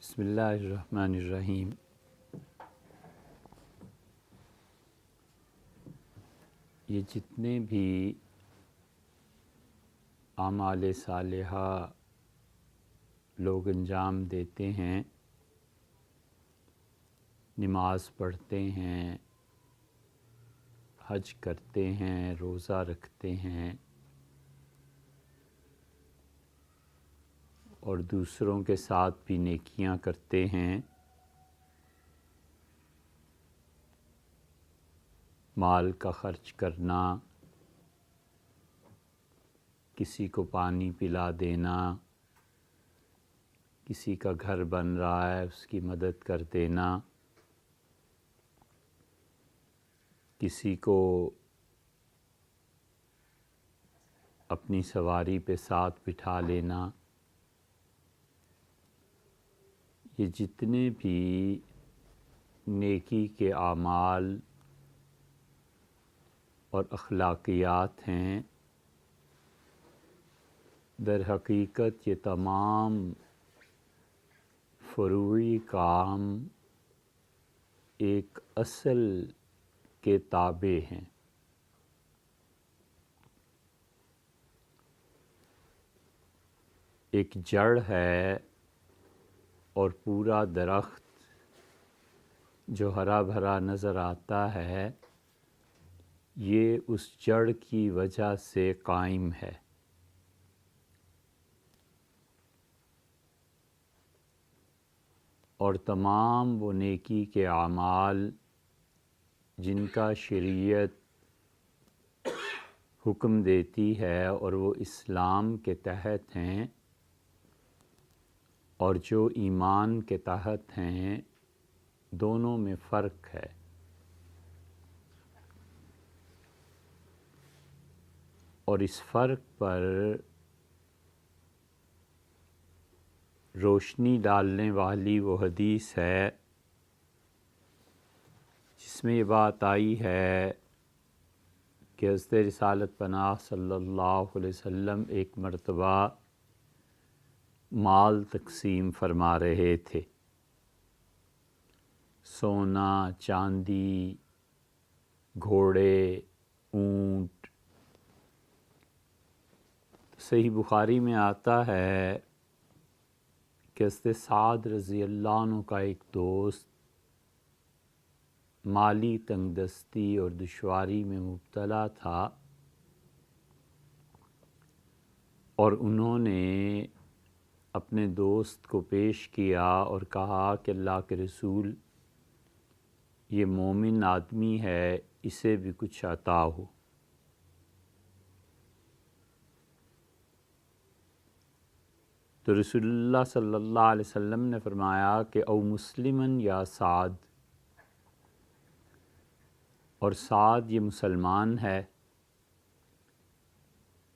بسم اللہ الرحمن الرحیم۔ یہ جتنے بھی اعمال صالحہ لوگ انجام دیتے ہیں، نماز پڑھتے ہیں، حج کرتے ہیں، روزہ رکھتے ہیں اور دوسروں کے ساتھ بھی نیکیاں کرتے ہیں، مال کا خرچ کرنا، کسی کو پانی پلا دینا، کسی کا گھر بن رہا ہے اس کی مدد کر دینا، کسی کو اپنی سواری پہ ساتھ بٹھا لینا، یہ جتنے بھی نیکی کے اعمال اور اخلاقیات ہیں، در حقیقت یہ تمام فروعی کام ایک اصل کے تابع ہیں۔ ایک جڑ ہے اور پورا درخت جو ہرا بھرا نظر آتا ہے، یہ اس جڑ کی وجہ سے قائم ہے۔ اور تمام وہ نیکی کے اعمال جن کا شریعت حکم دیتی ہے اور وہ اسلام کے تحت ہیں اور جو ایمان کے تحت ہیں، دونوں میں فرق ہے۔ اور اس فرق پر روشنی ڈالنے والی وہ حدیث ہے جس میں یہ بات آئی ہے کہ حضرت رسالت پناہ صلی اللہ علیہ وسلم ایک مرتبہ مال تقسیم فرما رہے تھے، سونا، چاندی، گھوڑے، اونٹ۔ صحیح بخاری میں آتا ہے کہ حضرت سعد رضی اللہ عنہ کا ایک دوست مالی تنگ دستی اور دشواری میں مبتلا تھا اور انہوں نے اپنے دوست کو پیش کیا اور کہا کہ اللہ کے رسول، یہ مومن آدمی ہے، اسے بھی کچھ عطا ہو۔ تو رسول اللہ صلی اللہ علیہ وسلم نے فرمایا کہ او مسلمن یا سعد، اور سعد یہ مسلمان ہے؟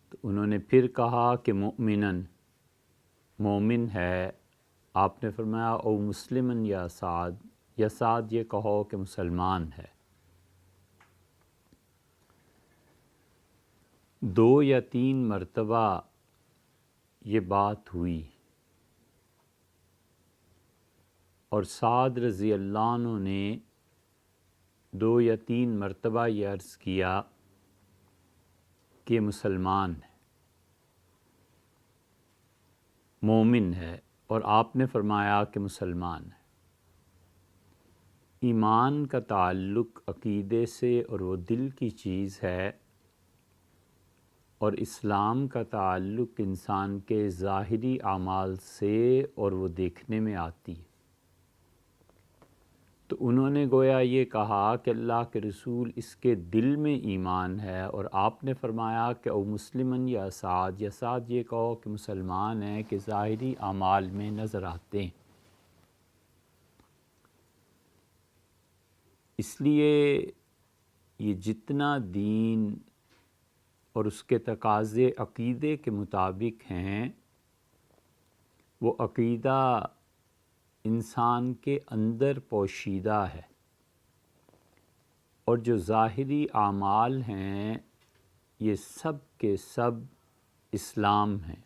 تو انہوں نے پھر کہا کہ مؤمنن، مومن ہے۔ آپ نے فرمایا او مسلمن یا سعد، یا سعد یہ کہو کہ مسلمان ہے۔ 2 یا 3 مرتبہ یہ بات ہوئی اور سعد رضی اللہ عنہ نے 2 یا 3 مرتبہ یہ عرض کیا کہ یہ مسلمان ہے، مومن ہے، اور آپ نے فرمایا کہ مسلمان ہے۔ ایمان کا تعلق عقیدے سے اور وہ دل کی چیز ہے، اور اسلام کا تعلق انسان کے ظاہری اعمال سے اور وہ دیکھنے میں آتی ہے۔ تو انہوں نے گویا یہ کہا کہ اللہ کے رسول، اس کے دل میں ایمان ہے، اور آپ نے فرمایا کہ او مسلمن یا سعد یہ کہو کہ مسلمان ہیں، کہ ظاہری اعمال میں نظر آتے ہیں۔ اس لیے یہ جتنا دین اور اس کے تقاضے عقیدے کے مطابق ہیں، وہ عقیدہ انسان کے اندر پوشیدہ ہے، اور جو ظاہری اعمال ہیں یہ سب کے سب اسلام ہیں،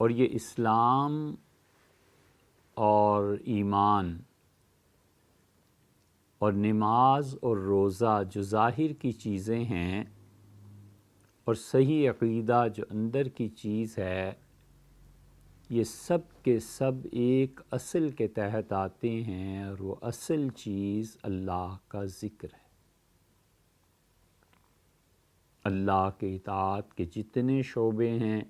اور یہ اسلام اور ایمان اور نماز اور روزہ جو ظاہر کی چیزیں ہیں اور صحیح عقیدہ جو اندر کی چیز ہے، یہ سب کے سب ایک اصل کے تحت آتے ہیں، اور وہ اصل چیز اللہ کا ذکر ہے۔ اللہ کے اطاعت کے جتنے شعبے ہیں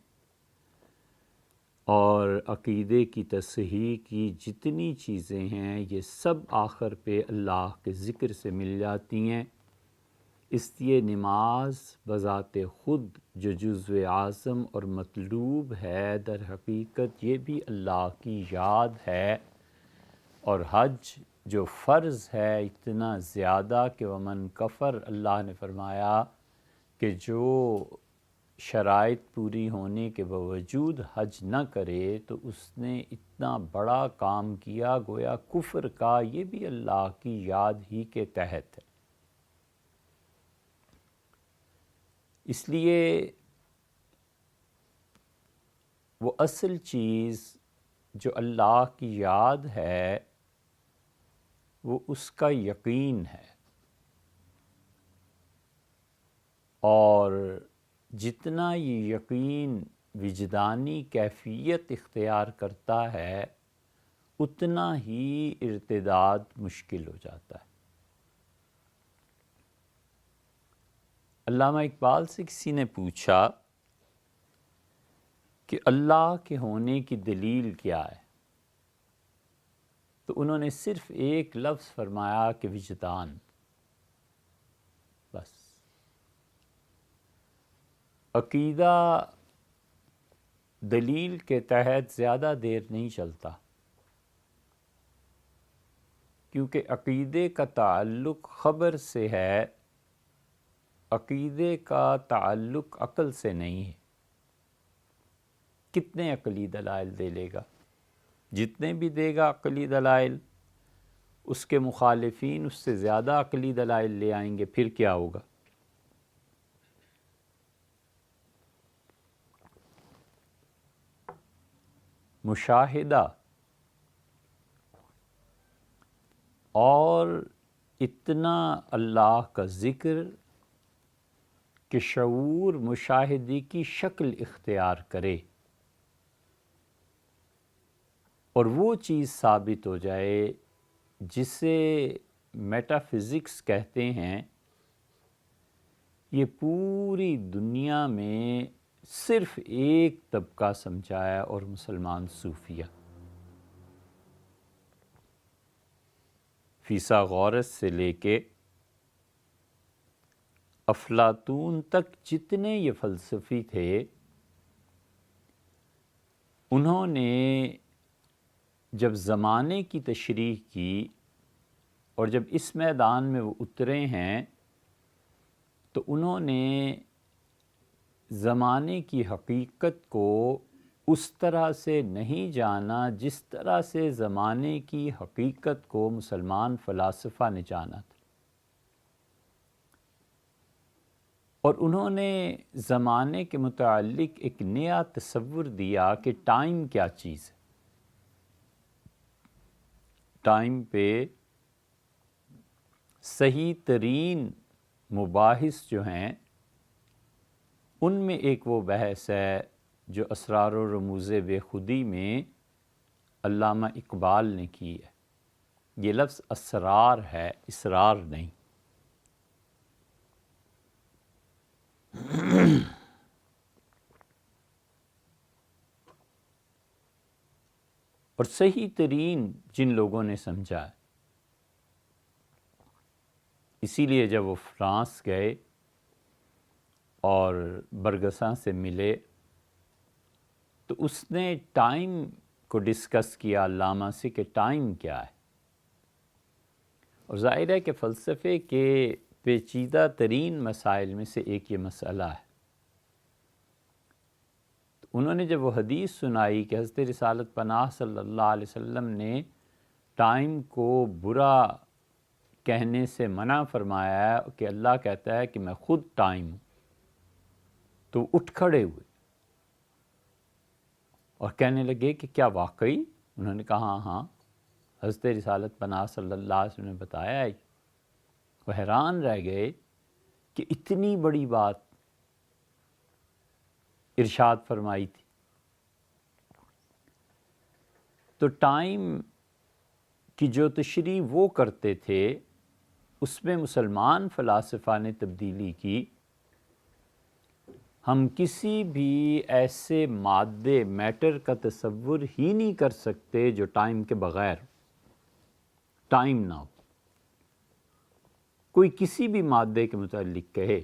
اور عقیدے کی تصحیح کی جتنی چیزیں ہیں، یہ سب آخر پہ اللہ کے ذکر سے مل جاتی ہیں۔ اس لیے نماز بذات خود جو جزو اعظم اور مطلوب ہے، در حقیقت یہ بھی اللہ کی یاد ہے، اور حج جو فرض ہے اتنا زیادہ کہ ومن کفر، اللہ نے فرمایا کہ جو شرائط پوری ہونے کے باوجود حج نہ کرے تو اس نے اتنا بڑا کام کیا، گویا کفر کا، یہ بھی اللہ کی یاد ہی کے تحت ہے۔ اس لیے وہ اصل چیز جو اللہ کی یاد ہے وہ اس کا یقین ہے، اور جتنا یہ یقین وجدانی کیفیت اختیار کرتا ہے اتنا ہی ارتداد مشکل ہو جاتا ہے۔ علامہ اقبال سے کسی نے پوچھا کہ اللہ کے ہونے کی دلیل کیا ہے، تو انہوں نے صرف ایک لفظ فرمایا کہ وجدان، بس۔ عقیدہ دلیل کے تحت زیادہ دیر نہیں چلتا، کیونکہ عقیدے کا تعلق خبر سے ہے، عقیدے کا تعلق عقل سے نہیں ہے۔ کتنے عقلی دلائل دے لے گا؟ جتنے بھی دے گا عقلی دلائل، اس کے مخالفین اس سے زیادہ عقلی دلائل لے آئیں گے، پھر کیا ہوگا؟ مشاہدہ اور اتنا اللہ کا ذکر کہ شعور مشاہدے کی شکل اختیار کرے اور وہ چیز ثابت ہو جائے جسے میٹا فزکس کہتے ہیں، یہ پوری دنیا میں صرف ایک طبقہ سمجھا ہے، اور مسلمان صوفیہ۔ فیثاغورس سے لے کے افلاطون تک جتنے یہ فلسفی تھے، انہوں نے جب زمانے کی تشریح کی اور جب اس میدان میں وہ اترے ہیں تو انہوں نے زمانے کی حقیقت کو اس طرح سے نہیں جانا جس طرح سے زمانے کی حقیقت کو مسلمان فلاسفہ نے جانا تھا، اور انہوں نے زمانے کے متعلق ایک نیا تصور دیا کہ ٹائم کیا چیز ہے۔ ٹائم پہ صحیح ترین مباحث جو ہیں ان میں ایک وہ بحث ہے جو اسرار و رموز بے خودی میں علامہ اقبال نے کی ہے۔ یہ لفظ اسرار ہے، اسرار نہیں۔ اور صحیح ترین جن لوگوں نے سمجھا ہے، اسی لیے جب وہ فرانس گئے اور برگساں سے ملے تو اس نے ٹائم کو ڈسکس کیا علامہ سے کہ ٹائم کیا ہے، اور ظاہر ہے کہ فلسفے کے پیچیدہ ترین مسائل میں سے ایک یہ مسئلہ ہے۔ تو انہوں نے جب وہ حدیث سنائی کہ حضرت رسالت پناہ صلی اللہ علیہ وسلم نے ٹائم کو برا کہنے سے منع فرمایا ہے کہ اللہ کہتا ہے کہ میں خود ٹائم ہوں، تو اٹھ کھڑے ہوئے اور کہنے لگے کہ کیا واقعی انہوں نے کہا ہاں ہاں حضرت رسالت پناہ صلی اللہ علیہ وسلم نے بتایا ہے۔ وہ حیران رہ گئے کہ اتنی بڑی بات ارشاد فرمائی تھی۔ تو ٹائم کی جو تشریح وہ کرتے تھے اس میں مسلمان فلاسفہ نے تبدیلی کی۔ ہم کسی بھی ایسے مادے میٹر کا تصور ہی نہیں کر سکتے جو ٹائم کے بغیر ٹائم نہ ہو۔ کوئی کسی بھی مادے کے متعلق کہے،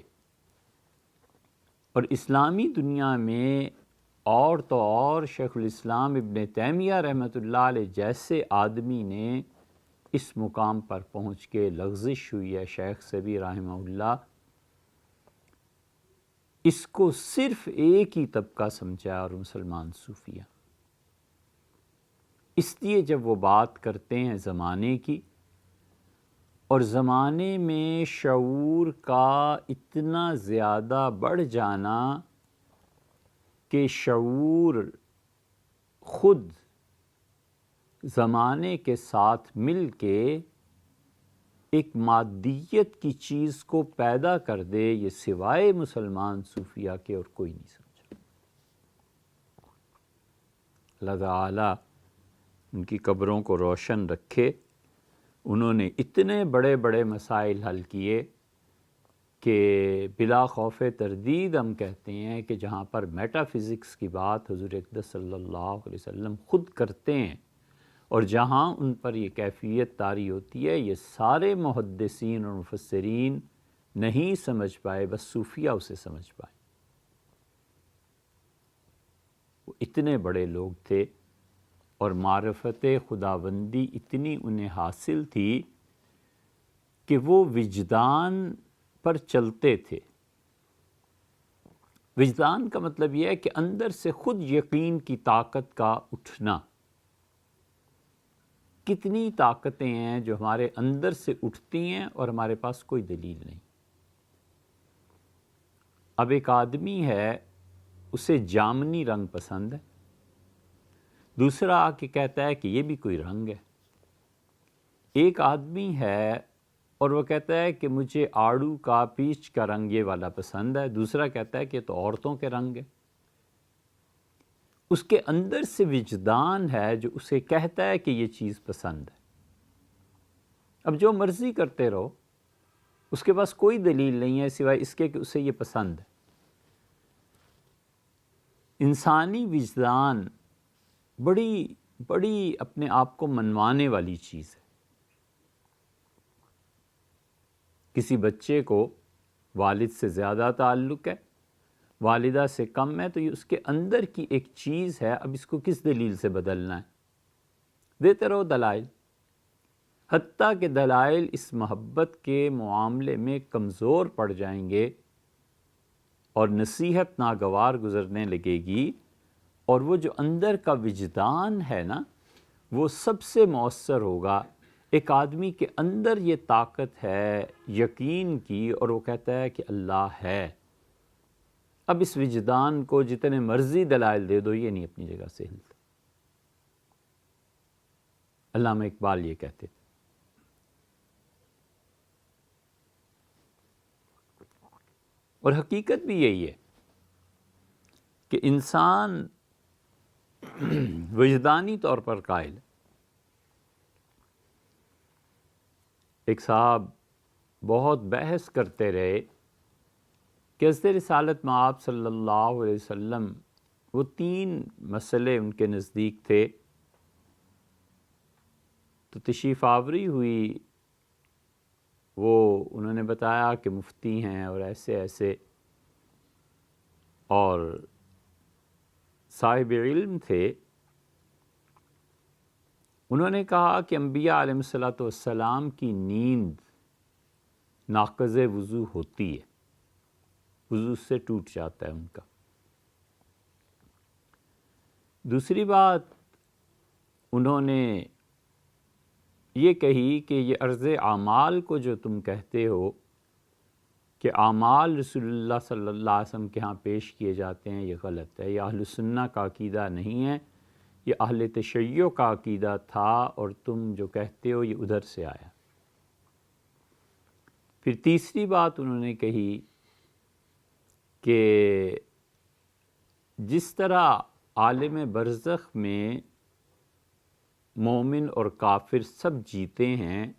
اور اسلامی دنیا میں اور تو اور شیخ الاسلام ابن تیمیہ رحمۃ اللہ علیہ جیسے آدمی نے اس مقام پر پہنچ کے لغزش ہوئی ہے شیخ سے بھی رحمہ اللہ، اس کو صرف ایک ہی طبقہ سمجھا اور مسلمان صوفیہ۔ اس لیے جب وہ بات کرتے ہیں زمانے کی، اور زمانے میں شعور کا اتنا زیادہ بڑھ جانا کہ شعور خود زمانے کے ساتھ مل کے ایک مادیت کی چیز کو پیدا کر دے، یہ سوائے مسلمان صوفیہ کے اور کوئی نہیں سمجھا۔ اللہ تعالیٰ ان کی قبروں کو روشن رکھے۔ انہوں نے اتنے بڑے بڑے مسائل حل کیے کہ بلا خوف تردید ہم کہتے ہیں کہ جہاں پر میٹا فزکس کی بات حضور اقدس صلی اللہ علیہ وسلم خود کرتے ہیں، اور جہاں ان پر یہ کیفیت طاری ہوتی ہے، یہ سارے محدثین اور مفسرین نہیں سمجھ پائے، بس صوفیہ اسے سمجھ پائے۔ وہ اتنے بڑے لوگ تھے اور معرفت خداوندی اتنی انہیں حاصل تھی کہ وہ وجدان پر چلتے تھے۔ وجدان کا مطلب یہ ہے کہ اندر سے خود یقین کی طاقت کا اٹھنا۔ کتنی طاقتیں ہیں جو ہمارے اندر سے اٹھتی ہیں اور ہمارے پاس کوئی دلیل نہیں۔ اب ایک آدمی ہے، اسے جامنی رنگ پسند ہے، دوسرا آ کے کہتا ہے کہ یہ بھی کوئی رنگ ہے۔ ایک آدمی ہے اور وہ کہتا ہے کہ مجھے آڑو کا پیچ کا رنگ یہ والا پسند ہے، دوسرا کہتا ہے کہ یہ تو عورتوں کے رنگ ہے۔ اس کے اندر سے وجدان ہے جو اسے کہتا ہے کہ یہ چیز پسند ہے۔ اب جو مرضی کرتے رہو، اس کے پاس کوئی دلیل نہیں ہے سوائے اس کے کہ اسے یہ پسند ہے۔ انسانی وجدان بڑی بڑی اپنے آپ کو منوانے والی چیز ہے۔ کسی بچے کو والد سے زیادہ تعلق ہے، والدہ سے کم ہے، تو یہ اس کے اندر کی ایک چیز ہے، اب اس کو کس دلیل سے بدلنا ہے؟ دیتے رہو دلائل، حتیٰ کہ دلائل اس محبت کے معاملے میں کمزور پڑ جائیں گے اور نصیحت ناگوار گزرنے لگے گی، اور وہ جو اندر کا وجدان ہے نا، وہ سب سے مؤثر ہوگا۔ ایک آدمی کے اندر یہ طاقت ہے یقین کی، اور وہ کہتا ہے کہ اللہ ہے۔ اب اس وجدان کو جتنے مرضی دلائل دے دو، یہ نہیں اپنی جگہ سے ہلتا۔ علامہ اقبال یہ کہتے تھے۔ اور حقیقت بھی یہی ہے کہ انسان وجدانی طور پر قائل ہے۔ ایک صاحب بہت بحث کرتے رہے کہ حضرت رسالت مآب صلی اللہ علیہ وسلم، وہ 3 مسئلے ان کے نزدیک تھے۔ تو تشریف آوری ہوئی، وہ انہوں نے بتایا کہ مفتی ہیں اور ایسے ایسے، اور صاحب علم تھے۔ انہوں نے کہا کہ انبیاء علیہ الصلوۃ والسلام کی نیند ناقض وضو ہوتی ہے، وضو سے ٹوٹ جاتا ہے ان کا۔ دوسری بات انہوں نے یہ کہی کہ یہ عرض اعمال کو جو تم کہتے ہو کہ اعمال رسول اللہ صلی اللہ علیہ وسلم کے ہاں پیش کیے جاتے ہیں، یہ غلط ہے، یہ اہل سنہ کا عقیدہ نہیں ہے۔ یہ اہل تشیع کا عقیدہ تھا اور تم جو کہتے ہو یہ ادھر سے آیا۔ پھر تیسری بات انہوں نے کہی کہ جس طرح عالم برزخ میں مومن اور کافر سب جیتے ہیں،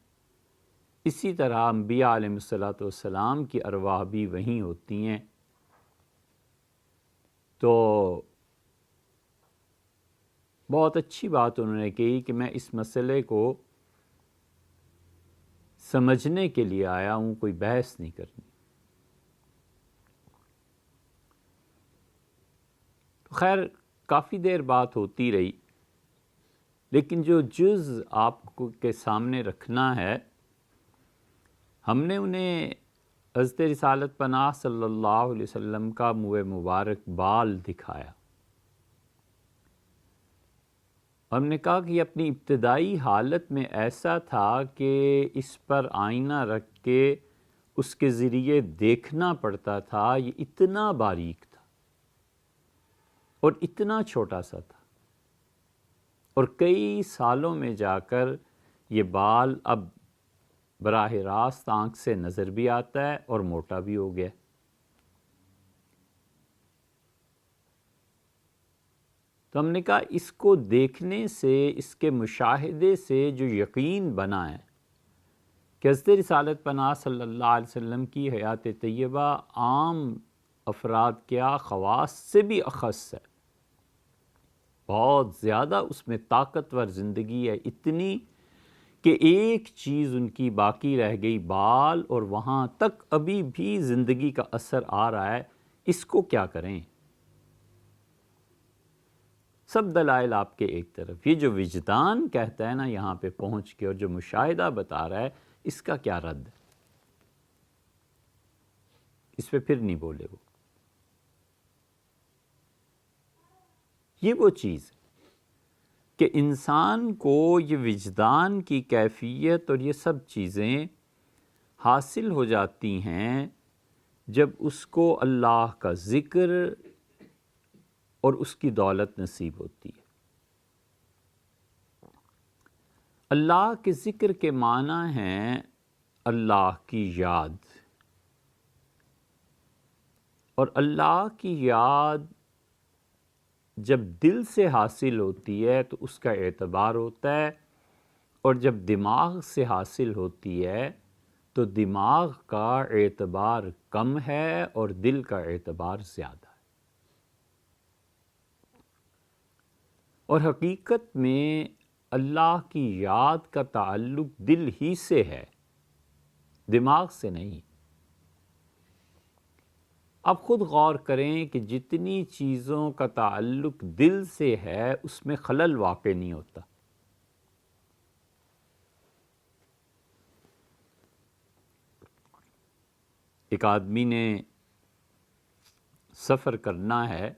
اسی طرح انبیاء علیہ الصلوۃ والسلام کی ارواح بھی وہیں ہوتی ہیں۔ تو بہت اچھی بات انہوں نے کہی کہ میں اس مسئلے کو سمجھنے کے لیے آیا ہوں، کوئی بحث نہیں کرنی۔ خیر کافی دیر بات ہوتی رہی، لیکن جو جز آپ کو کے سامنے رکھنا ہے، ہم نے انہیں حضرت رسالت پناہ صلی اللہ علیہ وسلم کا منہ مبارک بال دکھایا۔ ہم نے کہا کہ یہ اپنی ابتدائی حالت میں ایسا تھا کہ اس پر آئینہ رکھ کے اس کے ذریعے دیکھنا پڑتا تھا، یہ اتنا باریک تھا اور اتنا چھوٹا سا تھا، اور کئی سالوں میں جا کر یہ بال اب براہ راست آنکھ سے نظر بھی آتا ہے اور موٹا بھی ہو گیا۔ تو ہم نے کہا اس کو دیکھنے سے، اس کے مشاہدے سے جو یقین بنا ہے کہ حضرت رسالت پناہ صلی اللہ علیہ وسلم کی حیات طیبہ عام افراد کیا خواص سے بھی اخص ہے، بہت زیادہ اس میں طاقتور زندگی ہے، اتنی کہ ایک چیز ان کی باقی رہ گئی، بال، اور وہاں تک ابھی بھی زندگی کا اثر آ رہا ہے، اس کو کیا کریں؟ سب دلائل آپ کے ایک طرف، یہ جو وجدان کہتا ہے نا یہاں پہ پہنچ کے، اور جو مشاہدہ بتا رہا ہے، اس کا کیا رد ہے؟ اس پہ پھر نہیں بولے وہ۔ یہ وہ چیز ہے کہ انسان کو یہ وجدان کی کیفیت اور یہ سب چیزیں حاصل ہو جاتی ہیں جب اس کو اللہ کا ذکر اور اس کی دولت نصیب ہوتی ہے۔ اللہ کے ذکر کے معنی ہیں اللہ کی یاد، اور اللہ کی یاد جب دل سے حاصل ہوتی ہے تو اس کا اعتبار ہوتا ہے، اور جب دماغ سے حاصل ہوتی ہے تو دماغ کا اعتبار کم ہے اور دل کا اعتبار زیادہ ہے۔ اور حقیقت میں اللہ کی یاد کا تعلق دل ہی سے ہے، دماغ سے نہیں۔ اب خود غور کریں کہ جتنی چیزوں کا تعلق دل سے ہے اس میں خلل واقع نہیں ہوتا۔ ایک آدمی نے سفر کرنا ہے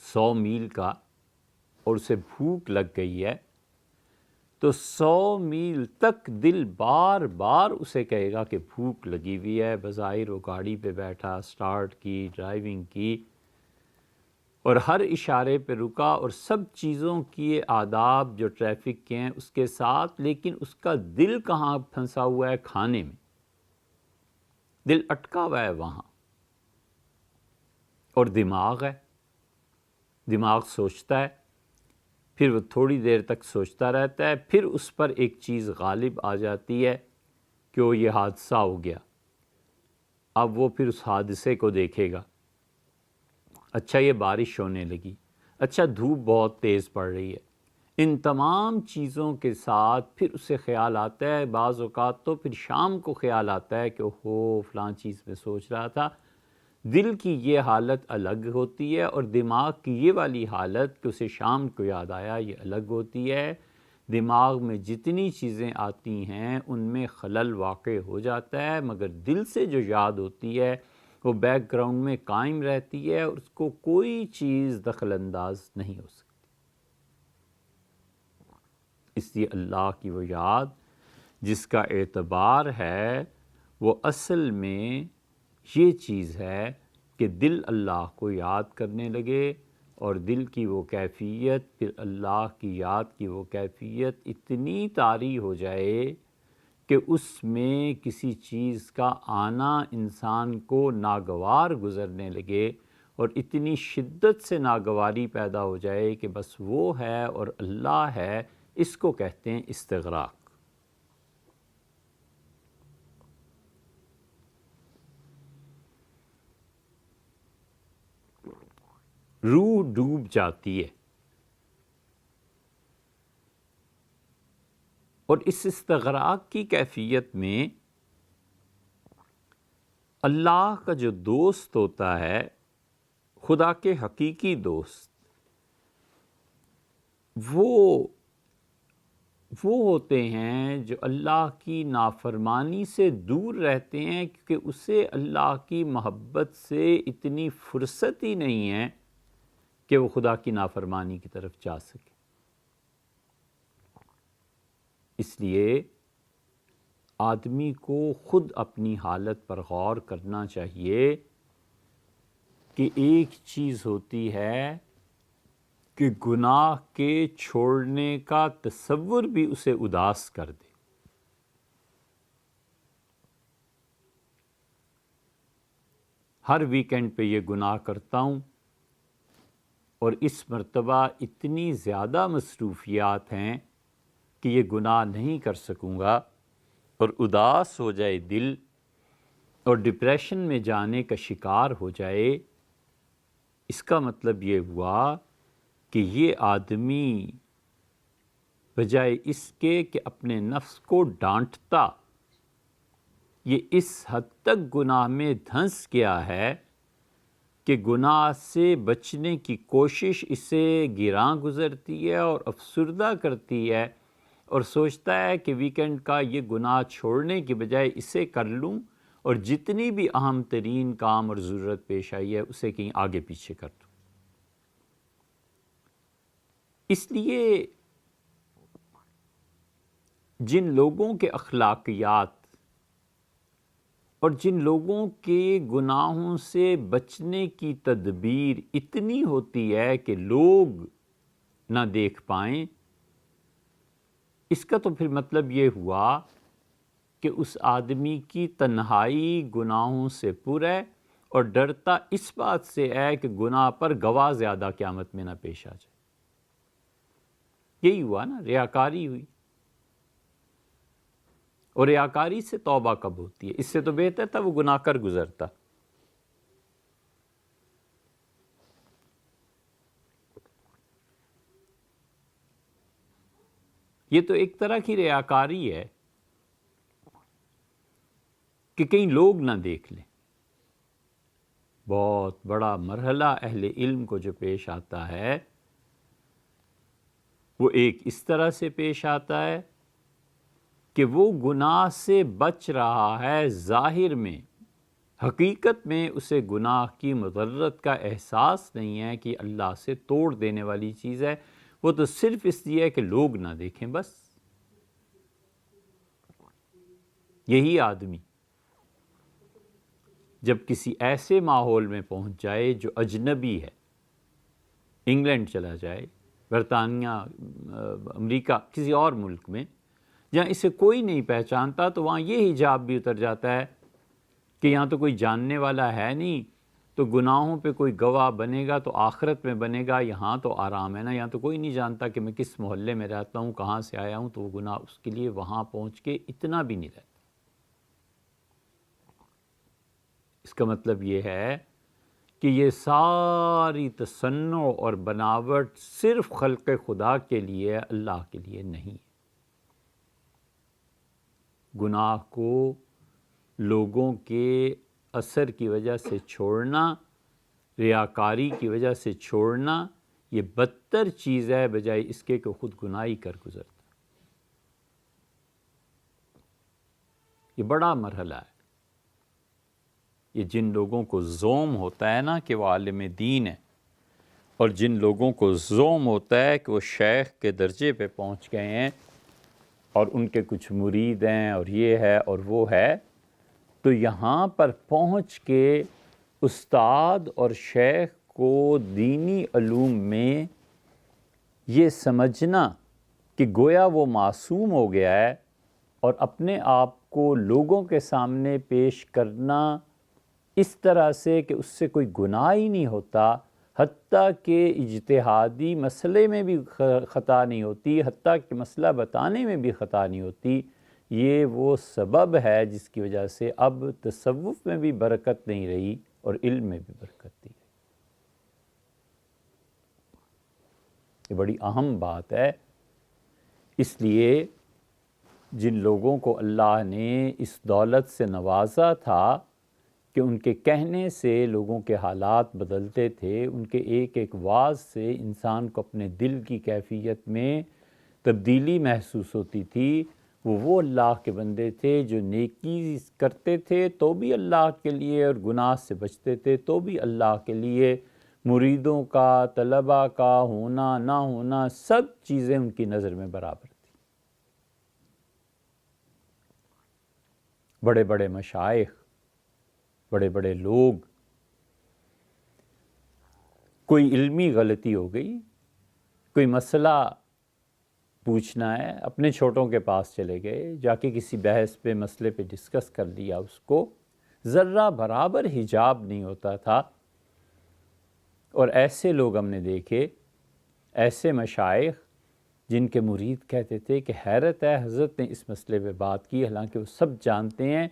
100 میل کا، اور اسے بھوک لگ گئی ہے، تو 100 میل تک دل بار بار اسے کہے گا کہ بھوک لگی ہوئی ہے۔ بظاہر وہ گاڑی پہ بیٹھا، سٹارٹ کی، ڈرائیونگ کی، اور ہر اشارے پہ رکا، اور سب چیزوں کی آداب جو ٹریفک کے ہیں اس کے ساتھ، لیکن اس کا دل کہاں پھنسا ہوا ہے؟ کھانے میں۔ دل اٹکا ہوا ہے وہاں، اور دماغ ہے، دماغ سوچتا ہے، پھر وہ تھوڑی دیر تک سوچتا رہتا ہے، پھر اس پر ایک چیز غالب آ جاتی ہے کہ وہ یہ حادثہ ہو گیا۔ اب وہ پھر اس حادثے کو دیکھے گا، اچھا یہ بارش ہونے لگی، اچھا دھوپ بہت تیز پڑ رہی ہے۔ ان تمام چیزوں کے ساتھ پھر اسے خیال آتا ہے، بعض اوقات تو پھر شام کو خیال آتا ہے کہ اوہو فلاں چیز میں سوچ رہا تھا۔ دل کی یہ حالت الگ ہوتی ہے، اور دماغ کی یہ والی حالت کہ اسے شام کو یاد آیا، یہ الگ ہوتی ہے۔ دماغ میں جتنی چیزیں آتی ہیں ان میں خلل واقع ہو جاتا ہے، مگر دل سے جو یاد ہوتی ہے وہ بیک گراؤنڈ میں قائم رہتی ہے، اور اس کو کوئی چیز دخل انداز نہیں ہو سکتی۔ اس لیے اللہ کی وہ یاد جس کا اعتبار ہے، وہ اصل میں یہ چیز ہے کہ دل اللہ کو یاد کرنے لگے، اور دل کی وہ کیفیت، پھر اللہ کی یاد کی وہ کیفیت اتنی طاری ہو جائے کہ اس میں کسی چیز کا آنا انسان کو ناگوار گزرنے لگے، اور اتنی شدت سے ناگواری پیدا ہو جائے کہ بس وہ ہے اور اللہ ہے. اس کو کہتے ہیں استغراق. روح ڈوب جاتی ہے. اور اس استغراق کی کیفیت میں اللہ کا جو دوست ہوتا ہے، خدا کے حقیقی دوست، وہ ہوتے ہیں جو اللہ کی نافرمانی سے دور رہتے ہیں، کیونکہ اسے اللہ کی محبت سے اتنی فرصت ہی نہیں ہے کہ وہ خدا کی نافرمانی کی طرف جا سکے. اس لیے آدمی کو خود اپنی حالت پر غور کرنا چاہیے کہ ایک چیز ہوتی ہے کہ گناہ کے چھوڑنے کا تصور بھی اسے اداس کر دے. ہر ویکنڈ پہ یہ گناہ کرتا ہوں، اور اس مرتبہ اتنی زیادہ مصروفیات ہیں کہ یہ گناہ نہیں کر سکوں گا، اور اداس ہو جائے دل اور ڈپریشن میں جانے کا شکار ہو جائے. اس کا مطلب یہ ہوا کہ یہ آدمی بجائے اس کے کہ اپنے نفس کو ڈانٹتا، یہ اس حد تک گناہ میں دھنس گیا ہے کہ گناہ سے بچنے کی کوشش اسے گراں گزرتی ہے اور افسردہ کرتی ہے، اور سوچتا ہے کہ ویکنڈ کا یہ گناہ چھوڑنے کی بجائے اسے کر لوں، اور جتنی بھی اہم ترین کام اور ضرورت پیش آئی ہے اسے کہیں آگے پیچھے کر دوں. اس لیے جن لوگوں کے اخلاقیات اور جن لوگوں کے گناہوں سے بچنے کی تدبیر اتنی ہوتی ہے کہ لوگ نہ دیکھ پائیں، اس کا تو پھر مطلب یہ ہوا کہ اس آدمی کی تنہائی گناہوں سے پر ہے، اور ڈرتا اس بات سے ہے کہ گناہ پر گواہ زیادہ قیامت میں نہ پیش آ جائے. یہی ہوا نا، ریاکاری ہوئی. اور ریاکاری سے توبہ کب ہوتی ہے؟ اس سے تو بہتر تھا وہ گناہ کر گزرتا. یہ تو ایک طرح کی ریاکاری ہے کہ کہیں لوگ نہ دیکھ لیں. بہت بڑا مرحلہ اہل علم کو جو پیش آتا ہے وہ ایک اس طرح سے پیش آتا ہے کہ وہ گناہ سے بچ رہا ہے ظاہر میں، حقیقت میں اسے گناہ کی مضرت کا احساس نہیں ہے کہ اللہ سے توڑ دینے والی چیز ہے، وہ تو صرف اس لیے ہے کہ لوگ نہ دیکھیں بس. یہی آدمی جب کسی ایسے ماحول میں پہنچ جائے جو اجنبی ہے، انگلینڈ چلا جائے، برطانیہ، امریکہ، کسی اور ملک میں جہاں اسے کوئی نہیں پہچانتا، تو وہاں یہ حجاب بھی اتر جاتا ہے کہ یہاں تو کوئی جاننے والا ہے نہیں، تو گناہوں پہ کوئی گواہ بنے گا تو آخرت میں بنے گا، یہاں تو آرام ہے نا، یہاں تو کوئی نہیں جانتا کہ میں کس محلے میں رہتا ہوں، کہاں سے آیا ہوں، تو وہ گناہ اس کے لیے وہاں پہنچ کے اتنا بھی نہیں رہتا. اس کا مطلب یہ ہے کہ یہ ساری تصنع اور بناوٹ صرف خلق خدا کے لیے، اللہ کے لیے نہیں. گناہ کو لوگوں کے اثر کی وجہ سے چھوڑنا، ریاکاری کی وجہ سے چھوڑنا، یہ بدتر چیز ہے بجائے اس کے کہ خود گناہی کر گزرتا. یہ بڑا مرحلہ ہے. یہ جن لوگوں کو زوم ہوتا ہے نا کہ وہ عالم دین ہے، اور جن لوگوں کو زوم ہوتا ہے کہ وہ شیخ کے درجے پہ پہنچ گئے ہیں اور ان کے کچھ مرید ہیں اور یہ ہے اور وہ ہے، تو یہاں پر پہنچ کے استاد اور شیخ کو دینی علوم میں یہ سمجھنا کہ گویا وہ معصوم ہو گیا ہے اور اپنے آپ کو لوگوں کے سامنے پیش کرنا اس طرح سے کہ اس سے کوئی گناہ ہی نہیں ہوتا، حتیٰ کہ اجتہادی مسئلے میں بھی خطا نہیں ہوتی، حتیٰ کہ مسئلہ بتانے میں بھی خطا نہیں ہوتی، یہ وہ سبب ہے جس کی وجہ سے اب تصوف میں بھی برکت نہیں رہی اور علم میں بھی برکت نہیں رہی۔ یہ بڑی اہم بات ہے۔ اس لیے جن لوگوں کو اللہ نے اس دولت سے نوازا تھا کہ ان کے کہنے سے لوگوں کے حالات بدلتے تھے، ان کے ایک ایک واعظ سے انسان کو اپنے دل کی کیفیت میں تبدیلی محسوس ہوتی تھی، وہ اللہ کے بندے تھے جو نیکی کرتے تھے تو بھی اللہ کے لیے اور گناہ سے بچتے تھے تو بھی اللہ کے لیے، مریدوں کا، طلباء کا ہونا نہ ہونا سب چیزیں ان کی نظر میں برابر تھیں۔ بڑے بڑے مشائخ، بڑے بڑے لوگ، کوئی علمی غلطی ہو گئی، کوئی مسئلہ پوچھنا ہے، اپنے چھوٹوں کے پاس چلے گئے، جا کے کسی بحث پہ مسئلے پہ ڈسکس کر لیا، اس کو ذرہ برابر حجاب نہیں ہوتا تھا۔ اور ایسے لوگ ہم نے دیکھے، ایسے مشائخ جن کے مرید کہتے تھے کہ حیرت ہے حضرت نے اس مسئلے پہ بات کی، حالانکہ وہ سب جانتے ہیں،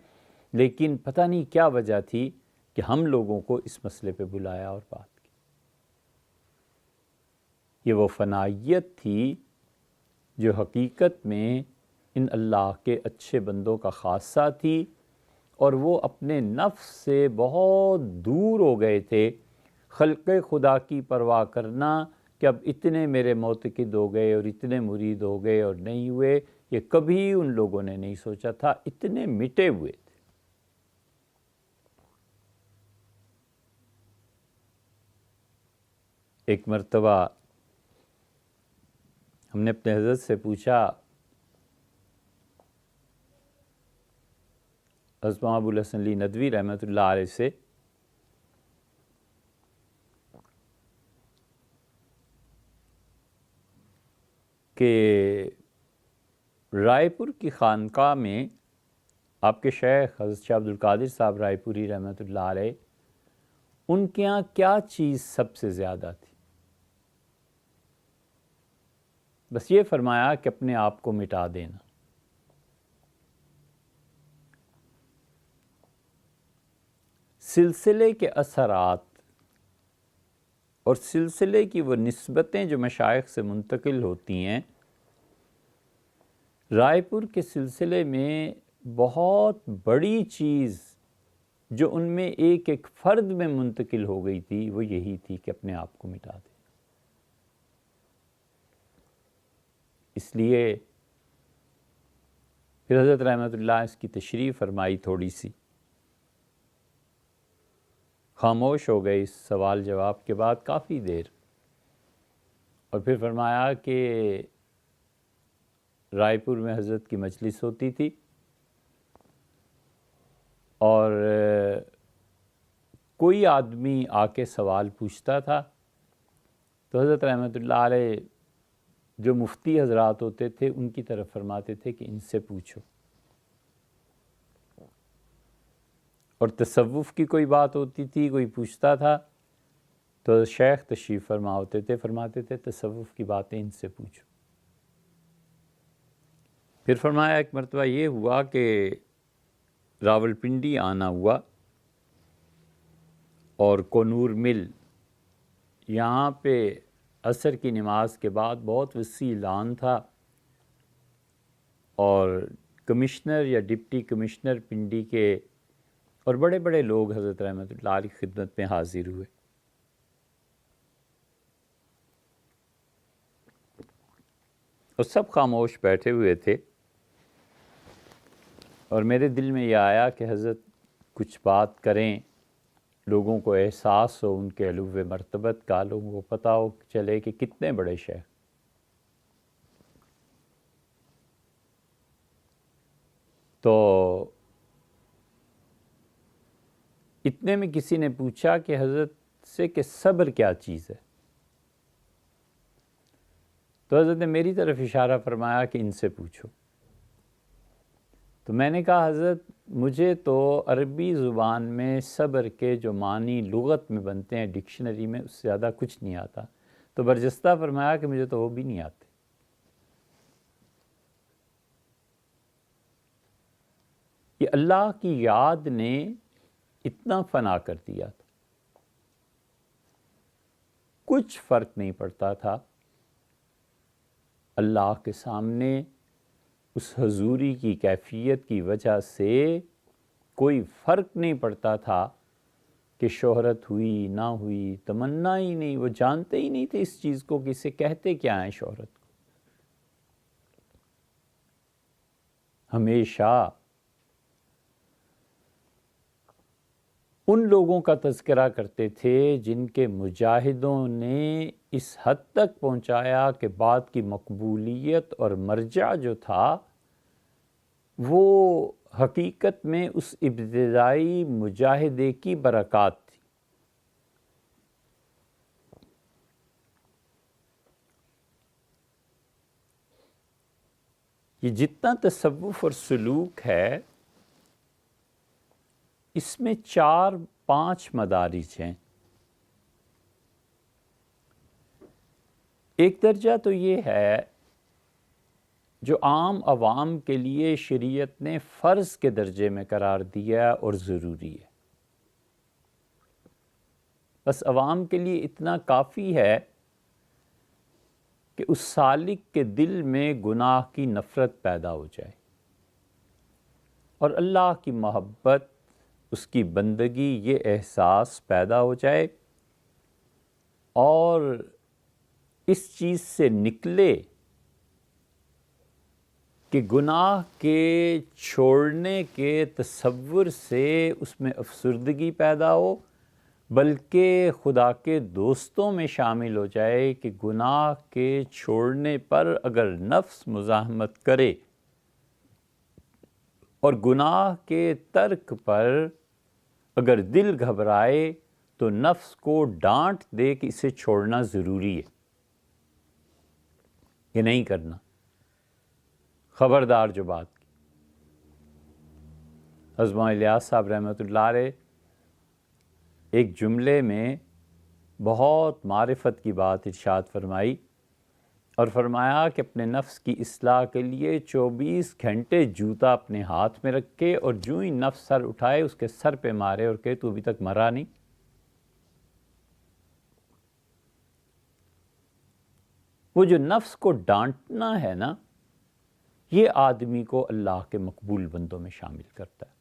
لیکن پتہ نہیں کیا وجہ تھی کہ ہم لوگوں کو اس مسئلے پہ بلایا اور بات کی۔ یہ وہ فنائیت تھی جو حقیقت میں ان اللہ کے اچھے بندوں کا خاصہ تھی، اور وہ اپنے نفس سے بہت دور ہو گئے تھے۔ خلق خدا کی پرواہ کرنا کہ اب اتنے میرے معتقد ہو گئے اور اتنے مرید ہو گئے اور نہیں ہوئے، یہ کبھی ان لوگوں نے نہیں سوچا تھا، اتنے مٹے ہوئے تھے۔ ایک مرتبہ ہم نے اپنے حضرت سے پوچھا، حضرت ابو الحسن علی ندوی رحمۃ اللہ علیہ سے، کہ رائے پور کی خانقاہ میں آپ کے شیخ حضرت شاہ عبد القادر صاحب رائے پوری رحمۃ اللہ علیہ، ان کے یہاں کیا چیز سب سے زیادہ تھی؟ بس یہ فرمایا کہ اپنے آپ کو مٹا دینا۔ سلسلے کے اثرات اور سلسلے کی وہ نسبتیں جو مشائخ سے منتقل ہوتی ہیں، رائے پور کے سلسلے میں بہت بڑی چیز جو ان میں ایک ایک فرد میں منتقل ہو گئی تھی، وہ یہی تھی کہ اپنے آپ کو مٹا دے۔ اس لیے پھر حضرت رحمۃ اللہ اس کی تشریح فرمائی، تھوڑی سی خاموش ہو گئے اس سوال جواب کے بعد کافی دیر، اور پھر فرمایا کہ رائے پور میں حضرت کی مجلس ہوتی تھی، اور کوئی آدمی آ کے سوال پوچھتا تھا تو حضرت رحمۃ اللہ علیہ جو مفتی حضرات ہوتے تھے ان کی طرف فرماتے تھے کہ ان سے پوچھو، اور تصوف کی کوئی بات ہوتی تھی، کوئی پوچھتا تھا تو شیخ تشریف فرما ہوتے تھے، فرماتے تھے تصوف کی باتیں ان سے پوچھو۔ پھر فرمایا ایک مرتبہ یہ ہوا کہ راولپنڈی آنا ہوا، اور کونور مل، یہاں پہ عصر کی نماز کے بعد بہت وسیع لان تھا، اور کمشنر یا ڈپٹی کمشنر پنڈی کے اور بڑے بڑے لوگ حضرت رحمۃ اللہ علیہ کی خدمت میں حاضر ہوئے، اور سب خاموش بیٹھے ہوئے تھے، اور میرے دل میں یہ آیا کہ حضرت کچھ بات کریں، لوگوں کو احساس ہو ان کے علو مرتبت کا، لوگوں کو پتہ ہو چلے کہ کتنے بڑے شیخ۔ تو اتنے میں کسی نے پوچھا کہ حضرت سے کہ صبر کیا چیز ہے، تو حضرت نے میری طرف اشارہ فرمایا کہ ان سے پوچھو۔ تو میں نے کہا حضرت مجھے تو عربی زبان میں صبر کے جو معنی لغت میں بنتے ہیں ڈکشنری میں، اس سے زیادہ کچھ نہیں آتا، تو برجستہ فرمایا کہ مجھے تو وہ بھی نہیں آتے۔ یہ اللہ کی یاد نے اتنا فنا کر دیا تھا، کچھ فرق نہیں پڑتا تھا اللہ کے سامنے اس حضوری کی کیفیت کی وجہ سے کوئی فرق نہیں پڑتا تھا کہ شہرت ہوئی نہ ہوئی، تمنا ہی نہیں، وہ جانتے ہی نہیں تھے اس چیز کو کہ اسے کہتے کیا ہیں شہرت کو۔ ہمیشہ ان لوگوں کا تذکرہ کرتے تھے جن کے مجاہدوں نے اس حد تک پہنچایا کہ بات کی مقبولیت اور مرجع جو تھا وہ حقیقت میں اس ابتدائی مجاہدے کی برکات تھی۔ یہ جتنا تصوف اور سلوک ہے اس میں 4-5 مدارج ہیں۔ ایک درجہ تو یہ ہے جو عام عوام کے لیے شریعت نے فرض کے درجے میں قرار دیا اور ضروری ہے، بس عوام کے لیے اتنا کافی ہے کہ اس سالک کے دل میں گناہ کی نفرت پیدا ہو جائے اور اللہ کی محبت، اس کی بندگی، یہ احساس پیدا ہو جائے اور اس چیز سے نکلے کہ گناہ کے چھوڑنے کے تصور سے اس میں افسردگی پیدا ہو، بلکہ خدا کے دوستوں میں شامل ہو جائے کہ گناہ کے چھوڑنے پر اگر نفس مزاحمت کرے اور گناہ کے ترک پر اگر دل گھبرائے تو نفس کو ڈانٹ دے کہ اسے چھوڑنا ضروری ہے، یہ نہیں کرنا، خبردار جو بات کی۔ حضرت مولانا الیاس صاحب رحمۃ اللہ علیہ ایک جملے میں بہت معرفت کی بات ارشاد فرمائی اور فرمایا کہ اپنے نفس کی اصلاح کے لیے 24 گھنٹے جوتا اپنے ہاتھ میں رکھے اور جو ہی نفس سر اٹھائے اس کے سر پہ مارے اور کہے تو ابھی تک مرا نہیں۔ وہ جو نفس کو ڈانٹنا ہے نا، یہ آدمی کو اللہ کے مقبول بندوں میں شامل کرتا ہے،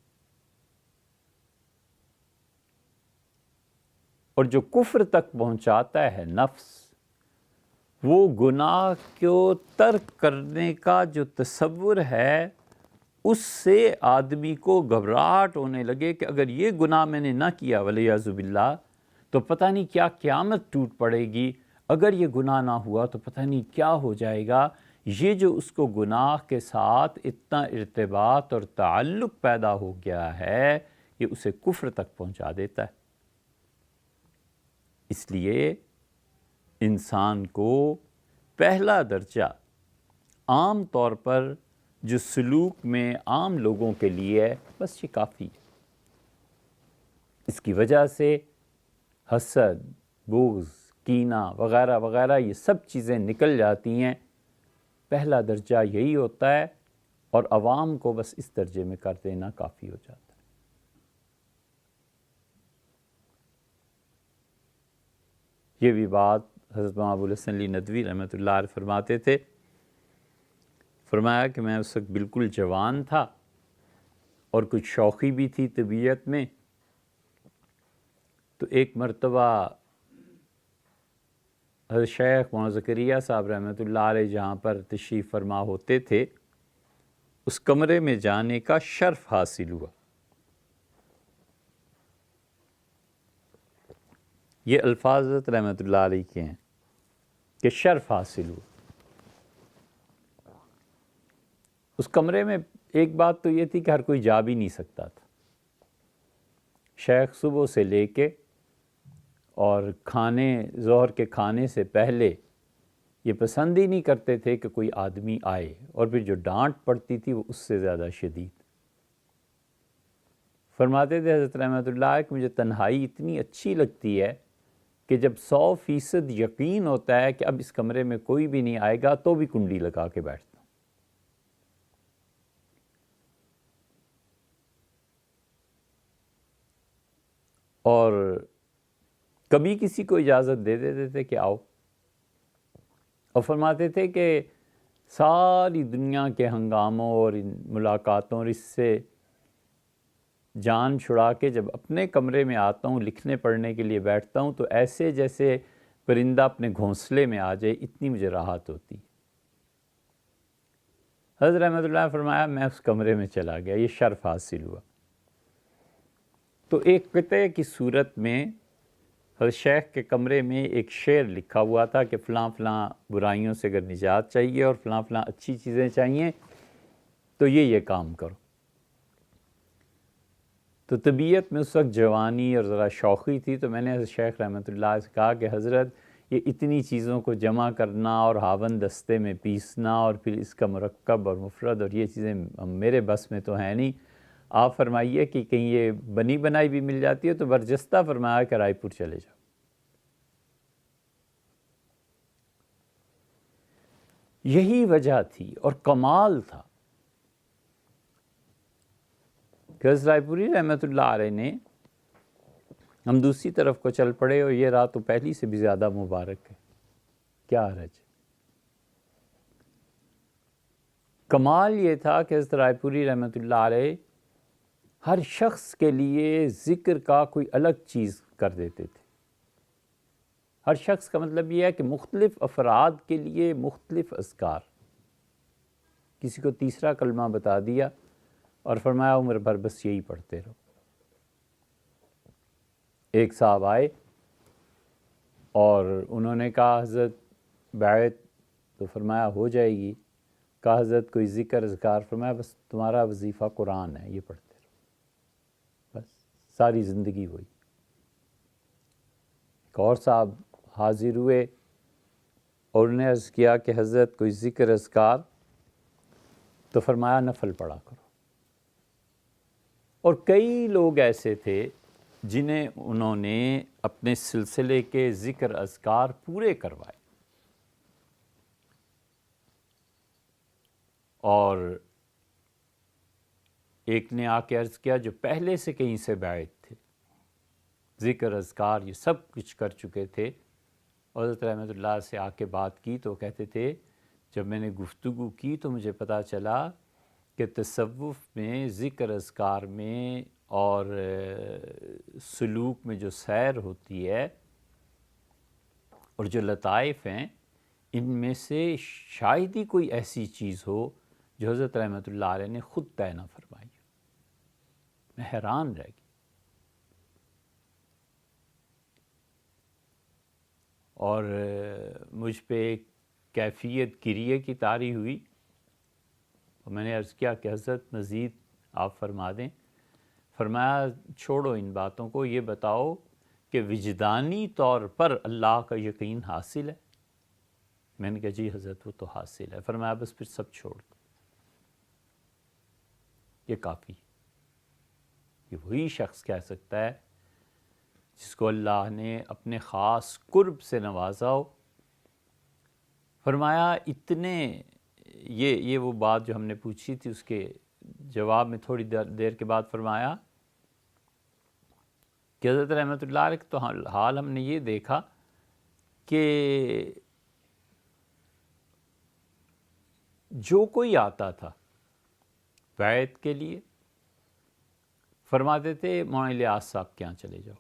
اور جو کفر تک پہنچاتا ہے نفس، وہ گناہ کو ترک کرنے کا جو تصور ہے اس سے آدمی کو گھبراہٹ ہونے لگے کہ اگر یہ گناہ میں نے نہ کیا والعیاذ باللہ تو پتہ نہیں کیا قیامت ٹوٹ پڑے گی، اگر یہ گناہ نہ ہوا تو پتہ نہیں کیا ہو جائے گا۔ یہ جو اس کو گناہ کے ساتھ اتنا ارتباط اور تعلق پیدا ہو گیا ہے یہ اسے کفر تک پہنچا دیتا ہے۔ اس لیے انسان کو پہلا درجہ عام طور پر جو سلوک میں عام لوگوں کے لیے ہے بس یہ کافی ہے۔ اس کی وجہ سے حسد، بغض، کینہ وغیرہ وغیرہ یہ سب چیزیں نکل جاتی ہیں۔ پہلا درجہ یہی ہوتا ہے اور عوام کو بس اس درجے میں کر دینا کافی ہو جاتا ہے۔ یہ بھی بات حضرت مولانا ابو الحسن علی ندوی رحمۃ اللہ علیہ فرماتے تھے، فرمایا کہ میں اس وقت بالکل جوان تھا اور کچھ شوخی بھی تھی طبیعت میں، تو ایک مرتبہ حضرت شیخ مولانا زکریا صاحب رحمۃ اللہ علیہ جہاں پر تشریف فرما ہوتے تھے اس کمرے میں جانے کا شرف حاصل ہوا۔ یہ الفاظ حضرت رحمۃ اللہ علیہ کے ہیں کہ شرف حاصل ہوا۔ اس کمرے میں ایک بات تو یہ تھی کہ ہر کوئی جا بھی نہیں سکتا تھا۔ شیخ صبح سے لے کے اور ظہر کے کھانے سے پہلے یہ پسند ہی نہیں کرتے تھے کہ کوئی آدمی آئے، اور پھر جو ڈانٹ پڑتی تھی وہ اس سے زیادہ شدید۔ فرماتے تھے حضرت رحمۃ اللہ کہ مجھے تنہائی اتنی اچھی لگتی ہے کہ جب 100% یقین ہوتا ہے کہ اب اس کمرے میں کوئی بھی نہیں آئے گا تو بھی کنڈی لگا کے بیٹھتا ہوں۔ اور کبھی کسی کو اجازت دے دیتے تھے کہ آؤ، اور فرماتے تھے کہ ساری دنیا کے ہنگاموں اور ان ملاقاتوں اور اس سے جان چھڑا کے جب اپنے کمرے میں آتا ہوں لکھنے پڑھنے کے لیے بیٹھتا ہوں تو ایسے جیسے پرندہ اپنے گھونسلے میں آ جائے، اتنی مجھے راحت ہوتی۔ حضرت رحمۃ اللہ نے فرمایا میں اس کمرے میں چلا گیا، یہ شرف حاصل ہوا۔ تو ایک قطعے کی صورت میں حضرت شیخ کے کمرے میں ایک شعر لکھا ہوا تھا کہ فلاں فلاں برائیوں سے اگر نجات چاہیے اور فلاں فلاں اچھی چیزیں چاہیے تو یہ کام کرو۔ تو طبیعت میں اس وقت جوانی اور ذرا شوخی تھی، تو میں نے حضرت شیخ رحمۃ اللہ سے کہا کہ حضرت یہ اتنی چیزوں کو جمع کرنا اور ہاون دستے میں پیسنا اور پھر اس کا مرکب اور مفرد اور یہ چیزیں میرے بس میں تو ہیں نہیں، آپ فرمائیے کہ کہیں یہ بنی بنائی بھی مل جاتی ہے تو برجستہ فرمایا کہ رائے پور چلے جاؤ۔ یہی وجہ تھی اور کمال تھا کہ حضرت رائے پوری رحمۃ اللہ علیہ نے، ہم دوسری طرف کو چل پڑے اور یہ رات تو پہلی سے بھی زیادہ مبارک ہے، کیا حرج۔ کمال یہ تھا کہ حضرت رائے پوری رحمۃ اللہ علیہ ہر شخص کے لیے ذکر کا کوئی الگ چیز کر دیتے تھے۔ ہر شخص کا مطلب یہ ہے کہ مختلف افراد کے لیے مختلف اذکار۔ کسی کو تیسرا کلمہ بتا دیا اور فرمایا عمر بھر بس یہی پڑھتے رہو۔ ایک صاحب آئے اور انہوں نے کہا حضرت بیعت، تو فرمایا ہو جائے گی۔ کہا حضرت کوئی ذکر اذکار؟ فرمایا بس تمہارا وظیفہ قرآن ہے، یہ پڑھتے رہو، بس ساری زندگی ہوئی۔ ایک اور صاحب حاضر ہوئے اور انہوں نے عرض کیا کہ حضرت کوئی ذکر اذکار؟ تو فرمایا نفل پڑھا کرو۔ اور کئی لوگ ایسے تھے جنہیں انہوں نے اپنے سلسلے کے ذکر اذکار پورے کروائے، اور ایک نے آ کے عرض کیا جو پہلے سے کہیں سے بیعت تھے، ذکر اذکار یہ سب کچھ کر چکے تھے، اور حضرت رحمۃ اللہ سے آ کے بات کی تو کہتے تھے جب میں نے گفتگو کی تو مجھے پتہ چلا کہ تصوف میں ذکر اذکار میں اور سلوک میں جو سیر ہوتی ہے اور جو لطائف ہیں، ان میں سے شاید ہی کوئی ایسی چیز ہو جو حضرت رحمۃ اللہ علیہ نے خود طے نہ فرمائی۔ میں حیران رہ گیا، اور مجھ پہ ایک کیفیت گریے کی طاری ہوئی، اور میں نے عرض کیا کہ حضرت مزید آپ فرما دیں۔ فرمایا چھوڑو ان باتوں کو، یہ بتاؤ کہ وجدانی طور پر اللہ کا یقین حاصل ہے؟ میں نے کہا جی حضرت وہ تو حاصل ہے۔ فرمایا بس پھر سب چھوڑ دو، یہ کافی۔ یہ وہی شخص کہہ سکتا ہے جس کو اللہ نے اپنے خاص قرب سے نوازا ہو۔ فرمایا اتنے یہ وہ بات جو ہم نے پوچھی تھی اس کے جواب میں تھوڑی دیر کے بعد فرمایا کہ حضرت رحمۃ اللہ علیہ تو حال ہم نے یہ دیکھا کہ جو کوئی آتا تھا بیعت کے لیے فرماتے تھے مولانا الیاس صاحب کے یہاں چلے جاؤ۔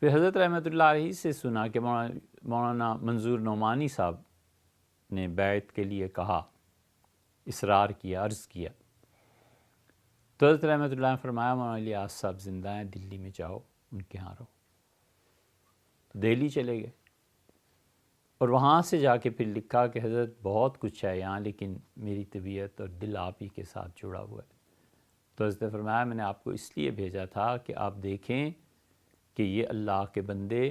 پھر حضرت رحمۃ اللہ علیہ سے سنا کہ مولانا منظور نعمانی صاحب نے بیعت کے لیے کہا، اصرار کیا، عرض کیا، تو حضرت رحمۃ اللہ نے فرمایا مولانا الیاس صاحب زندہ ہیں، دلی میں جاؤ ان کے ہاں رہو۔ تو دہلی چلے گئے اور وہاں سے جا کے پھر لکھا کہ حضرت بہت کچھ ہے یہاں لیکن میری طبیعت اور دل آپ ہی کے ساتھ جڑا ہوا ہے۔ تو تو حضرت نے فرمایا میں نے آپ کو اس لیے بھیجا تھا کہ آپ دیکھیں کہ یہ اللہ کے بندے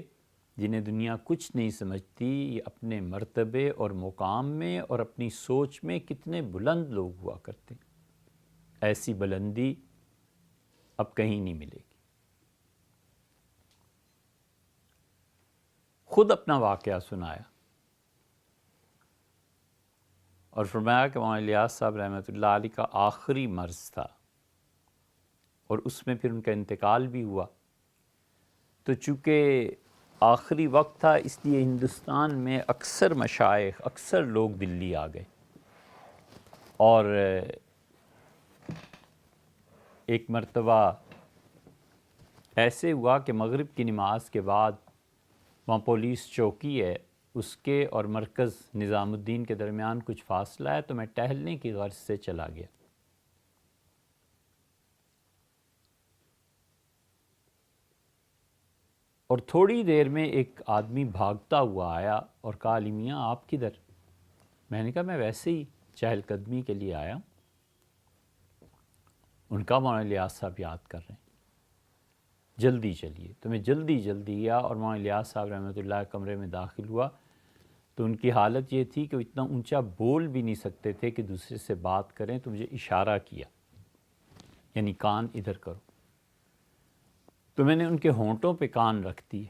جنہیں دنیا کچھ نہیں سمجھتی، یہ اپنے مرتبے اور مقام میں اور اپنی سوچ میں کتنے بلند لوگ ہوا کرتے ہیں۔ ایسی بلندی اب کہیں نہیں ملے گی۔ خود اپنا واقعہ سنایا اور فرمایا کہ مولانا الیاس صاحب رحمۃ اللہ علیہ کا آخری مرض تھا اور اس میں پھر ان کا انتقال بھی ہوا۔ تو چونکہ آخری وقت تھا اس لیے ہندوستان میں اکثر مشائخ، اکثر لوگ دلی آ گئے، اور ایک مرتبہ ایسے ہوا کہ مغرب کی نماز کے بعد وہاں پولیس چوکی ہے، اس کے اور مرکز نظام الدین کے درمیان کچھ فاصلہ ہے، تو میں ٹہلنے کی غرض سے چلا گیا۔ اور تھوڑی دیر میں ایک آدمی بھاگتا ہوا آیا اور کہا علی میاں آپ کدھر؟ میں نے کہا میں ویسے ہی چہل قدمی کے لیے آیا ہوں۔ ان کا مولانا الیاس صاحب یاد کر رہے ہیں، جلدی چلیے۔ تو میں جلدی گیا اور مولانا الیاس صاحب رحمۃ اللہ کمرے میں داخل ہوا تو ان کی حالت یہ تھی کہ وہ اتنا اونچا بول بھی نہیں سکتے تھے کہ دوسرے سے بات کریں، تو مجھے اشارہ کیا، یعنی کان ادھر کرو۔ تو میں نے ان کے ہونٹوں پہ کان رکھ دیے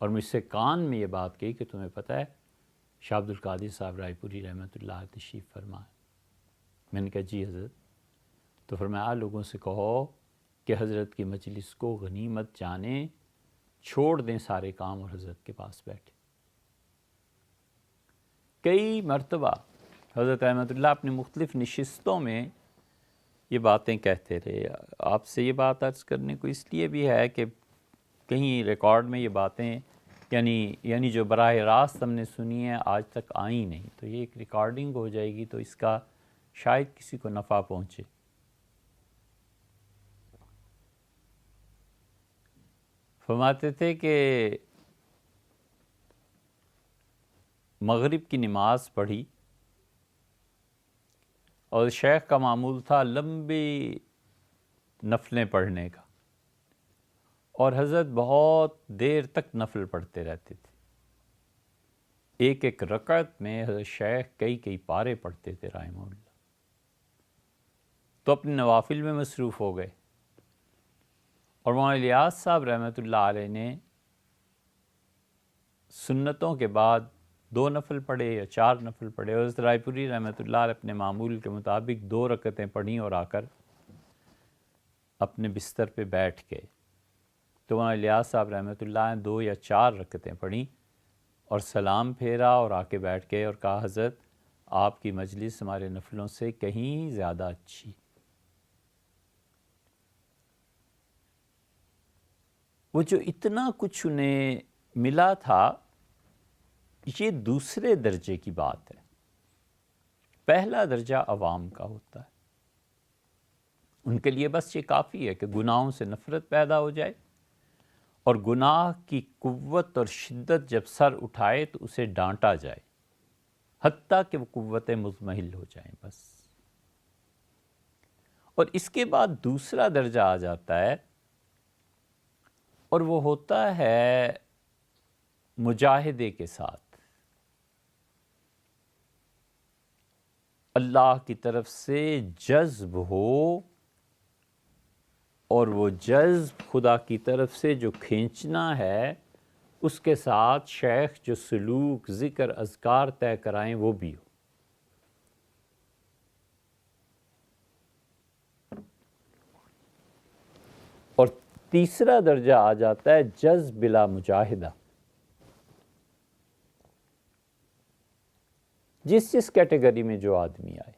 اور مجھ سے کان میں یہ بات کہی کہ تمہیں پتہ ہے شاہ عبد القادر صاحب رائے پوری رحمۃ اللہ علیہ تشریف فرمائے۔ میں نے کہا جی حضرت۔ تو فرمایا لوگوں سے کہو کہ حضرت کی مجلس کو غنیمت جانیں، چھوڑ دیں سارے کام اور حضرت کے پاس بیٹھے۔ کئی مرتبہ حضرت رحمۃ اللہ اپنی مختلف نشستوں میں یہ باتیں کہتے رہے۔ آپ سے یہ بات عرض کرنے کو اس لیے بھی ہے کہ کہیں ریکارڈ میں یہ باتیں یعنی جو براہ راست ہم نے سنی ہے آج تک آئی نہیں، تو یہ ایک ریکارڈنگ ہو جائے گی تو اس کا شاید کسی کو نفع پہنچے۔ فرماتے تھے کہ مغرب کی نماز پڑھی اور شیخ کا معمول تھا لمبی نفلیں پڑھنے کا، اور حضرت بہت دیر تک نفل پڑھتے رہتے تھے۔ ایک ایک رکعت میں حضرت شیخ کئی پارے پڑھتے تھے رحمہ اللہ۔ تو اپنے نوافل میں مصروف ہو گئے، اور مولانا الیاس صاحب رحمۃ اللہ علیہ نے سنتوں کے بعد 2 نفل پڑھے یا 4 نفل پڑھے، اور حضرت رائے پوری رحمۃ اللہ علیہ اپنے معمول کے مطابق 2 رکعتیں پڑھیں اور آ کر اپنے بستر پہ بیٹھ گئے۔ تو مولانا الیاس صاحب رحمۃ اللہ نے 2 یا 4 رکعتیں پڑھیں اور سلام پھیرا اور آ کے بیٹھ گئے اور کہا حضرت آپ کی مجلس ہمارے نفلوں سے کہیں زیادہ اچھی۔ وہ جو اتنا کچھ انہیں ملا تھا یہ دوسرے درجے کی بات ہے، پہلا درجہ عوام کا ہوتا ہے۔ ان کے لیے بس یہ کافی ہے کہ گناہوں سے نفرت پیدا ہو جائے، اور گناہ کی قوت اور شدت جب سر اٹھائے تو اسے ڈانٹا جائے، حتیٰ کہ وہ قوتیں مضمحل ہو جائیں بس۔ اور اس کے بعد دوسرا درجہ آ جاتا ہے، اور وہ ہوتا ہے مجاہدے کے ساتھ اللہ کی طرف سے جذب ہو، اور وہ جذب خدا کی طرف سے جو کھینچنا ہے اس کے ساتھ شیخ جو سلوک ذکر اذکار طے کرائیں وہ بھی ہو۔ اور تیسرا درجہ آ جاتا ہے جذب بلا مجاہدہ۔ جس کیٹیگری میں جو آدمی آئے،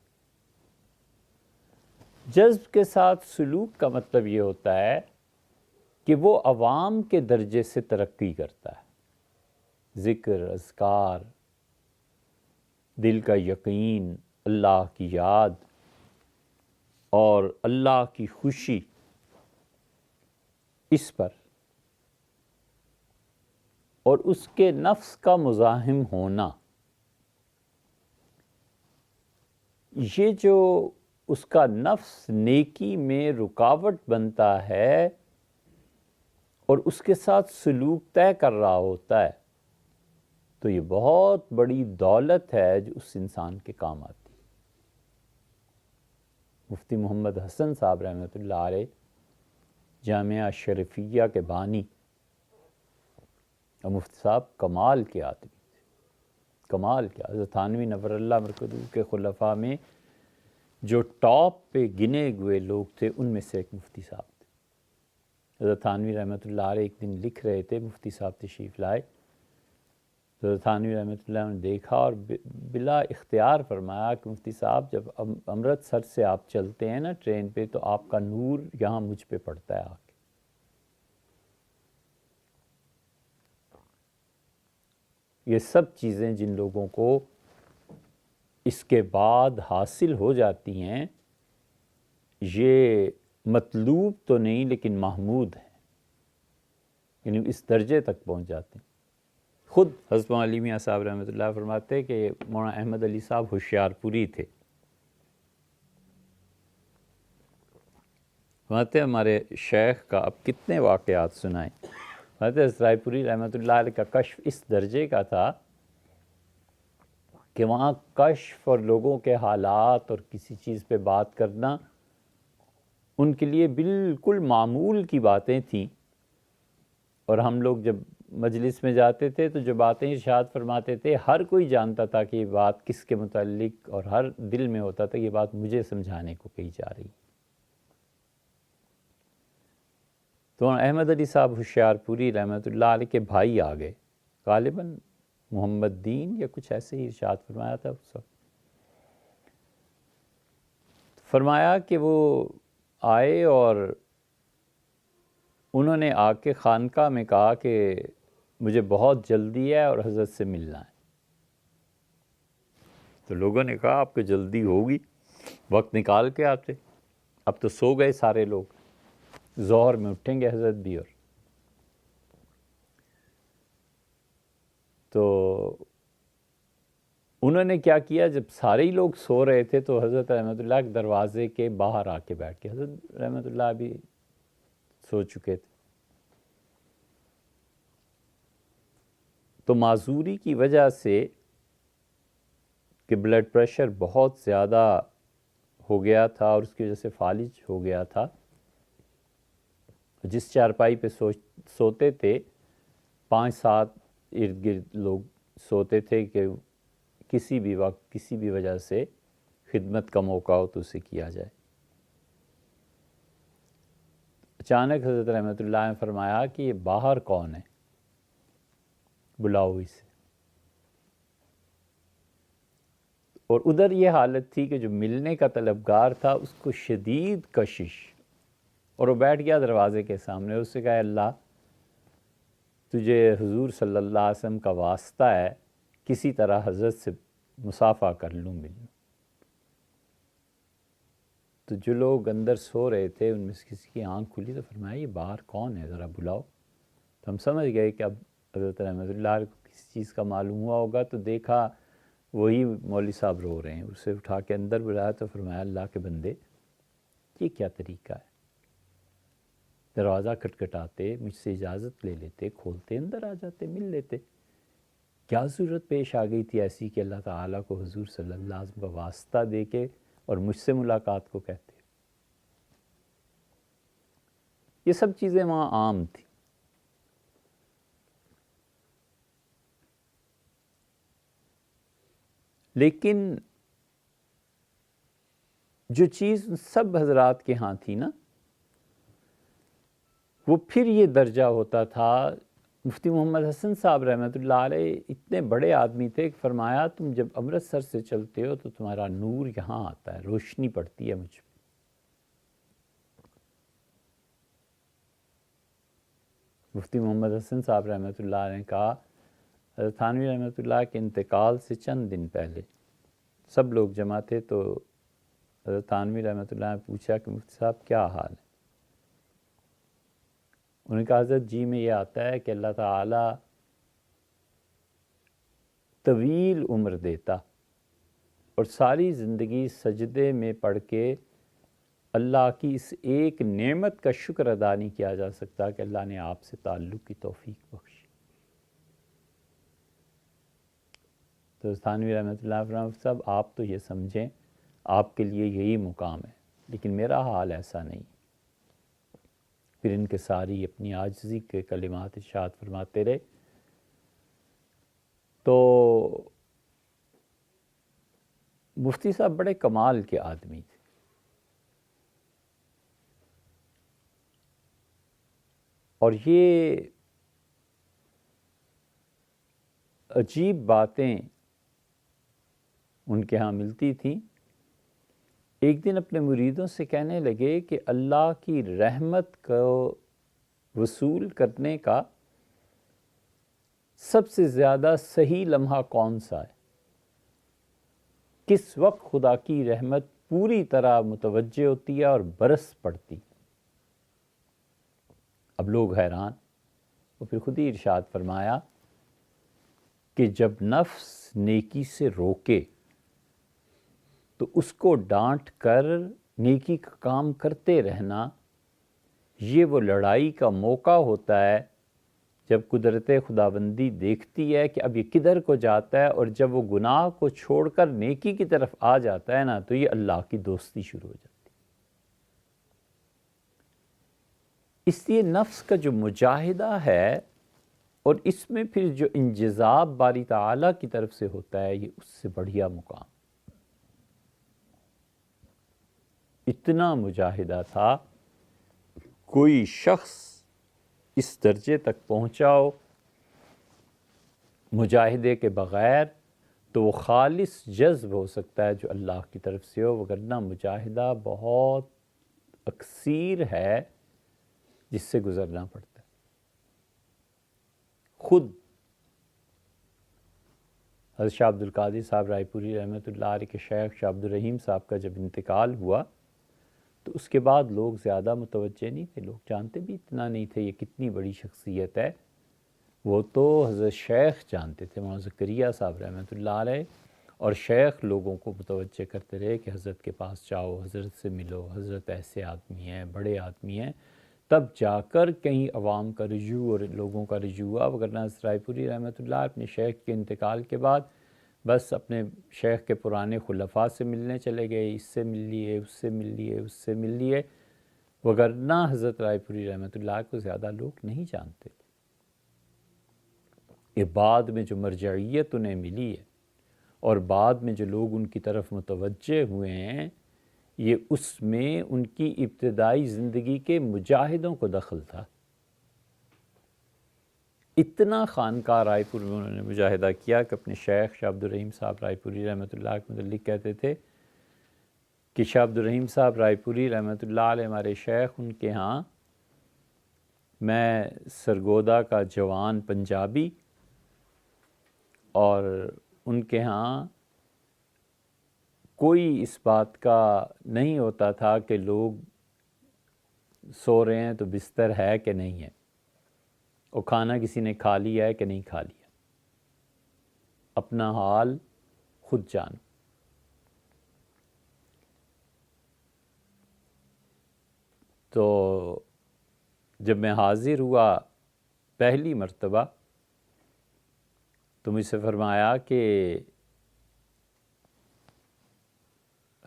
جذب کے ساتھ سلوک کا مطلب یہ ہوتا ہے کہ وہ عوام کے درجے سے ترقی کرتا ہے، ذکر اذکار، دل کا یقین، اللہ کی یاد اور اللہ کی خوشی، اس پر، اور اس کے نفس کا مزاحم ہونا۔ یہ جو اس کا نفس نیکی میں رکاوٹ بنتا ہے اور اس کے ساتھ سلوک طے کر رہا ہوتا ہے تو یہ بہت بڑی دولت ہے جو اس انسان کے کام آتی ہے۔ مفتی محمد حسن صاحب رحمۃ اللہ علیہ جامعہ شریفیہ کے بانی اور مفتی صاحب کمال کے آدمی تھے، کمال کے۔ حضرت تھانوی نور اللہ مرکزہ کے خلفاء میں جو ٹاپ پہ گنے ہوئے لوگ تھے ان میں سے ایک مفتی صاحب تھے۔ حضرت تھانوی رحمۃ اللہ علیہ ایک دن لکھ رہے تھے، مفتی صاحب تشریف لائے، حضرت تھانوی رحمۃ اللہ نے دیکھا اور بلا اختیار فرمایا کہ مفتی صاحب جب امرتسر سے آپ چلتے ہیں نا ٹرین پہ تو آپ کا نور یہاں مجھ پہ پڑتا ہے آ کے۔ یہ سب چیزیں جن لوگوں کو اس کے بعد حاصل ہو جاتی ہیں یہ مطلوب تو نہیں لیکن محمود ہیں، یعنی اس درجے تک پہنچ جاتے ہیں۔ خود حضرت علی میاں صاحب رحمۃ اللہ فرماتے کہ مولانا احمد علی صاحب ہوشیار پوری تھے، فرماتے ہمارے شیخ کا اب کتنے واقعات سنائیں، فرماتے حضرت رائے پوری رحمۃ اللہ علیہ کا کشف اس درجے کا تھا کہ وہاں کشف اور لوگوں کے حالات اور کسی چیز پہ بات کرنا ان کے لیے بالکل معمول کی باتیں تھیں، اور ہم لوگ جب مجلس میں جاتے تھے تو جو باتیں ارشاد فرماتے تھے ہر کوئی جانتا تھا کہ یہ بات کس کے متعلق، اور ہر دل میں ہوتا تھا کہ یہ بات مجھے سمجھانے کو کہی جا رہی۔ تو احمد علی صاحب ہوشیار پوری رحمۃ اللہ علیہ کے بھائی آ گئے، غالباً محمد دین یا کچھ ایسے ہی ارشاد فرمایا تھا اس وقت۔ فرمایا کہ وہ آئے اور انہوں نے آ کے خانقاہ میں کہا کہ مجھے بہت جلدی ہے اور حضرت سے ملنا ہے۔ تو لوگوں نے کہا آپ کو جلدی ہوگی، وقت نکال کے آتے، اب تو سو گئے سارے لوگ، ظہر میں اٹھیں گے حضرت بھی۔ اور تو انہوں نے کیا کیا، جب سارے ہی لوگ سو رہے تھے تو حضرت رحمۃ اللہ کے دروازے کے باہر آ کے بیٹھ کے، حضرت رحمۃ اللہ بھی سو چکے تھے، تو معذوری کی وجہ سے کہ بلڈ پریشر بہت زیادہ ہو گیا تھا اور اس کی وجہ سے فالج ہو گیا تھا، جس چارپائی پہ سوتے تھے 5-7 ارد گرد لوگ سوتے تھے کہ کسی بھی وقت کسی بھی وجہ سے خدمت کا موقع ہو تو اسے کیا جائے۔ اچانک حضرت رحمۃ اللہ نے فرمایا کہ یہ باہر کون ہے، بلاؤ اسے۔ اور ادھر یہ حالت تھی کہ جو ملنے کا طلبگار تھا اس کو شدید کشش، اور وہ بیٹھ گیا دروازے کے سامنے، اس سے کہا اللہ تجھے حضور صلی اللہ علیہ وسلم کا واسطہ ہے، کسی طرح حضرت سے مصافحہ کر لوں، مل لوں۔ تو جو لوگ اندر سو رہے تھے ان میں سے کسی کی آنکھ کھلی تو فرمایا یہ باہر کون ہے، ذرا بلاؤ۔ تو ہم سمجھ گئے کہ اب حضرت رحمۃ اللہ علیہ کو کسی چیز کا معلوم ہوا ہوگا، تو دیکھا وہی مولوی صاحب رو رہے ہیں، اسے اٹھا کے اندر بلایا تو فرمایا اللہ کے بندے یہ کیا طریقہ ہے، دروازہ کھٹکھٹاتے، مجھ سے اجازت لے لیتے، کھولتے، اندر آ جاتے، مل لیتے، کیا ضرورت پیش آ گئی تھی ایسی کہ اللہ تعالیٰ کو حضور صلی اللہ علیہ وسلم کا واسطہ دے کے اور مجھ سے ملاقات کو کہتے۔ یہ سب چیزیں وہاں عام تھیں۔ لیکن جو چیز سب حضرات کے ہاں تھی نا، وہ پھر یہ درجہ ہوتا تھا۔ مفتی محمد حسن صاحب رحمۃ اللہ علیہ اتنے بڑے آدمی تھے کہ فرمایا تم جب امرتسر سے چلتے ہو تو تمہارا نور یہاں آتا ہے، روشنی پڑتی ہے مجھ پہ۔ مفتی محمد حسن صاحب رحمۃ اللہ علیہ نے کہا حضرت تھانوی رحمۃ اللہ کے انتقال سے چند دن پہلے سب لوگ جمع تھے، تو حضرت تھانوی رحمۃ اللہ نے پوچھا کہ مفتی صاحب کیا حال ہے؟ انہوں نے کہا حضرت جی میں یہ آتا ہے کہ اللہ تعالیٰ طویل عمر دیتا اور ساری زندگی سجدے میں پڑھ کے اللہ کی اس ایک نعمت کا شکر ادا نہیں کیا جا سکتا کہ اللہ نے آپ سے تعلق کی توفیق بخشی۔ تو تھانوی رحمۃ اللہ فرماتے صاحب آپ تو یہ سمجھیں آپ کے لیے یہی مقام ہے، لیکن میرا حال ایسا نہیں۔ پھر ان کے ساری اپنی عاجزی کے کلمات ارشاد فرماتے رہے۔ تو مفتی صاحب بڑے کمال کے آدمی تھے، اور یہ عجیب باتیں ان کے ہاں ملتی تھیں۔ ایک دن اپنے مریدوں سے کہنے لگے کہ اللہ کی رحمت کو وصول کرنے کا سب سے زیادہ صحیح لمحہ کون سا ہے؟ کس وقت خدا کی رحمت پوری طرح متوجہ ہوتی ہے اور برس پڑتی؟ اب لوگ حیران، وہ پھر خود ہی ارشاد فرمایا کہ جب نفس نیکی سے روکے تو اس کو ڈانٹ کر نیکی کا کام کرتے رہنا، یہ وہ لڑائی کا موقع ہوتا ہے جب قدرت خداوندی دیکھتی ہے کہ اب یہ کدھر کو جاتا ہے، اور جب وہ گناہ کو چھوڑ کر نیکی کی طرف آ جاتا ہے نا، تو یہ اللہ کی دوستی شروع ہو جاتی ہے۔ اس لیے نفس کا جو مجاہدہ ہے، اور اس میں پھر جو انجذاب باری تعالیٰ کی طرف سے ہوتا ہے، یہ اس سے بڑھیا مقام۔ اتنا مجاہدہ تھا، کوئی شخص اس درجے تک پہنچا ہو مجاہدے کے بغیر، تو وہ خالص جذب ہو سکتا ہے جو اللہ کی طرف سے ہو، وگرنہ مجاہدہ بہت اکثیر ہے جس سے گزرنا پڑتا ہے۔ خود حضرت شاہ عبد القادر صاحب رائے پوری رحمۃ اللہ علیہ کے شیخ شاہ عبد الرحیم صاحب کا جب انتقال ہوا، تو اس کے بعد لوگ زیادہ متوجہ نہیں تھے، لوگ جانتے بھی اتنا نہیں تھے یہ کتنی بڑی شخصیت ہے۔ وہ تو حضرت شیخ جانتے تھے، مولانا زکریہ صاحب رحمۃ اللہ علیہ، اور شیخ لوگوں کو متوجہ کرتے رہے کہ حضرت کے پاس جاؤ، حضرت سے ملو، حضرت ایسے آدمی ہیں، بڑے آدمی ہیں، تب جا کر کہیں عوام کا رجوع اور لوگوں کا رجوع ہوا۔ وگرنہ حضرت رائے پوری رحمۃ اللہ اپنے شیخ کے انتقال کے بعد بس اپنے شیخ کے پرانے خلفاء سے ملنے چلے گئے، اس سے مل لیے، اس سے مل لیے، اس سے مل لیے، وگرنہ حضرت رائے پوری رحمۃ اللہ کو زیادہ لوگ نہیں جانتے تھے۔ یہ بعد میں جو مرجعیت انہیں ملی ہے، اور بعد میں جو لوگ ان کی طرف متوجہ ہوئے ہیں، یہ اس میں ان کی ابتدائی زندگی کے مجاہدوں کو دخل تھا۔ اتنا خانقاہ رائے پور میں انہوں نے مجاہدہ کیا کہ اپنے شیخ شاہ عبد الرحیم صاحب رائے پوری رحمۃ اللہ کے متعلق کہتے تھے کہ شاہ عبد الرحیم صاحب رائے پوری رحمۃ اللہ علیہ ہمارے شیخ، ان کے ہاں میں سرگودا کا جوان پنجابی، اور ان کے ہاں کوئی اس بات کا نہیں ہوتا تھا کہ لوگ سو رہے ہیں تو بستر ہے کہ نہیں ہے، اور کھانا کسی نے کھا لیا ہے کہ نہیں کھا لیا، اپنا حال خود جانو۔ تو جب میں حاضر ہوا پہلی مرتبہ، تو مجھ سے فرمایا کہ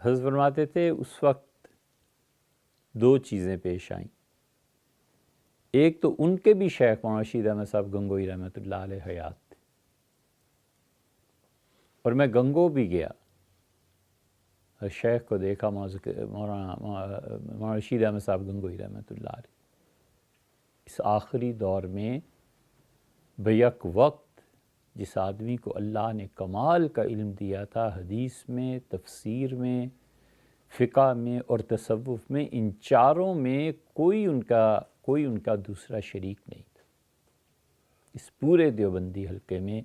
حضرت فرماتے تھے اس وقت دو چیزیں پیش آئیں۔ ایک تو ان کے بھی شیخ مولانا رشید احمد صاحب گنگوئی رحمۃ اللہ علیہ حیات تھے، اور میں گنگو بھی گیا، شیخ کو دیکھا، مولانا رشید احمد صاحب گنگوئی رحمۃ اللہ علیہ۔ اس آخری دور میں بیک وقت جس آدمی کو اللہ نے کمال کا علم دیا تھا، حدیث میں، تفسیر میں، فقہ میں اور تصوف میں، ان چاروں میں کوئی ان کا دوسرا شریک نہیں تھا۔ اس پورے دیوبندی حلقے میں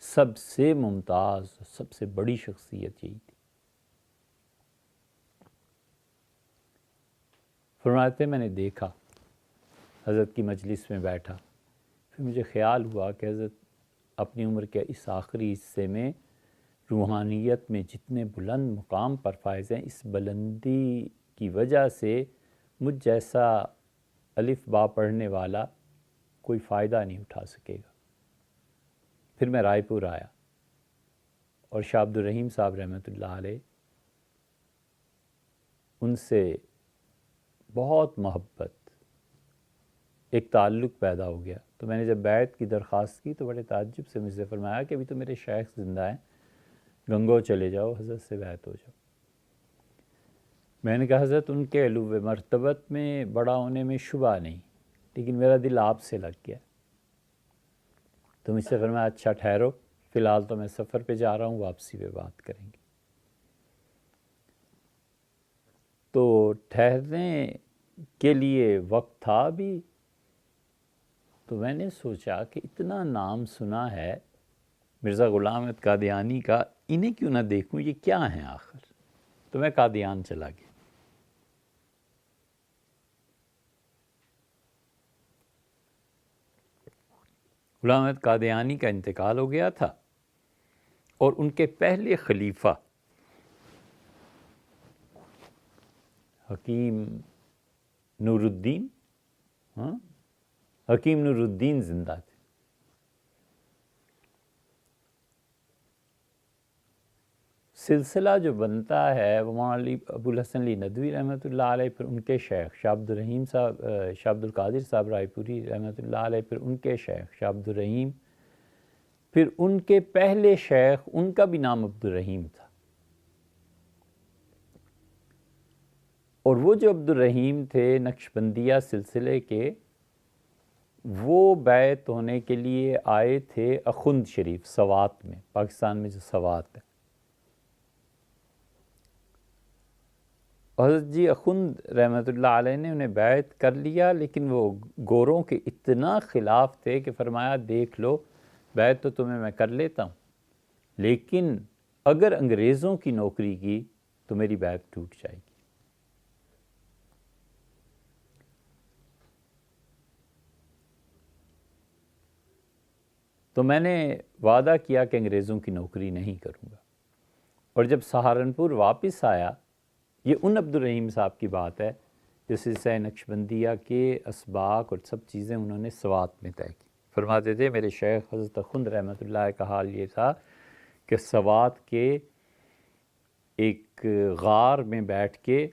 سب سے ممتاز، سب سے بڑی شخصیت یہی تھی۔ فرماتے میں نے دیکھا، حضرت کی مجلس میں بیٹھا، پھر مجھے خیال ہوا کہ حضرت اپنی عمر کے اس آخری حصے میں روحانیت میں جتنے بلند مقام پر فائز ہیں، اس بلندی کی وجہ سے مجھ جیسا الف با پڑھنے والا کوئی فائدہ نہیں اٹھا سکے گا۔ پھر میں رائے پور آیا اور شاہ عبد الرحیم صاحب رحمۃ اللہ علیہ، ان سے بہت محبت، ایک تعلق پیدا ہو گیا۔ تو میں نے جب بیعت کی درخواست کی تو بڑے تعجب سے مجھ سے فرمایا کہ ابھی تو میرے شیخ زندہ ہیں، گنگو چلے جاؤ، حضرت سے بیعت ہو جاؤ۔ میں نے کہا حضرت ان کے علو مرتبت میں بڑا ہونے میں شبہ نہیں، لیکن میرا دل آپ سے لگ گیا۔ تو مجھ سے فرمایا اچھا ٹھہرو، فی الحال تو میں سفر پہ جا رہا ہوں، واپسی پہ بات کریں گے۔ تو ٹھہرنے کے لیے وقت تھا بھی، تو میں نے سوچا کہ اتنا نام سنا ہے مرزا غلام احمد قادیانی کا، انہیں کیوں نہ دیکھوں، یہ کیا ہیں آخر۔ تو میں قادیان چلا گیا۔ غلام احمد قادیانی کا انتقال ہو گیا تھا، اور ان کے پہلے خلیفہ حکیم نور الدین، حکیم نور الدین زندہ تھے۔ سلسلہ جو بنتا ہے وہ مولانا علی ابو الحسن علی ندوی رحمۃ اللہ علیہ، پھر ان کے شیخ شاہ عبد الرحیم صاحب، شاہ عبد القادر صاحب رائے پوری رحمۃ اللہ علیہ، پھر ان کے شیخ شاہ عبد الرحیم، پھر ان کے پہلے شیخ، ان کا بھی نام عبد الرحیم تھا۔ اور وہ جو عبد الرحیم تھے نقشبندیہ سلسلے کے، وہ بیعت ہونے کے لیے آئے تھے اخند شریف سوات میں، پاکستان میں جو سوات ہے۔ حضرت جی اخند رحمۃ اللہ علیہ نے انہیں بیعت کر لیا، لیکن وہ گوروں کے اتنا خلاف تھے کہ فرمایا دیکھ لو، بیعت تو تمہیں میں کر لیتا ہوں، لیکن اگر انگریزوں کی نوکری کی تو میری بیعت ٹوٹ جائے گی۔ تو میں نے وعدہ کیا کہ انگریزوں کی نوکری نہیں کروں گا۔ اور جب سہارنپور واپس آیا، یہ ان عبد الرحیم صاحب کی بات ہے جو سلسلہ نقشبندیہ کے اسباق اور سب چیزیں انہوں نے سوات میں طے کی۔ فرماتے تھے میرے شیخ حضرت اخند رحمۃ اللہ کا حال یہ تھا کہ سوات کے ایک غار میں بیٹھ کے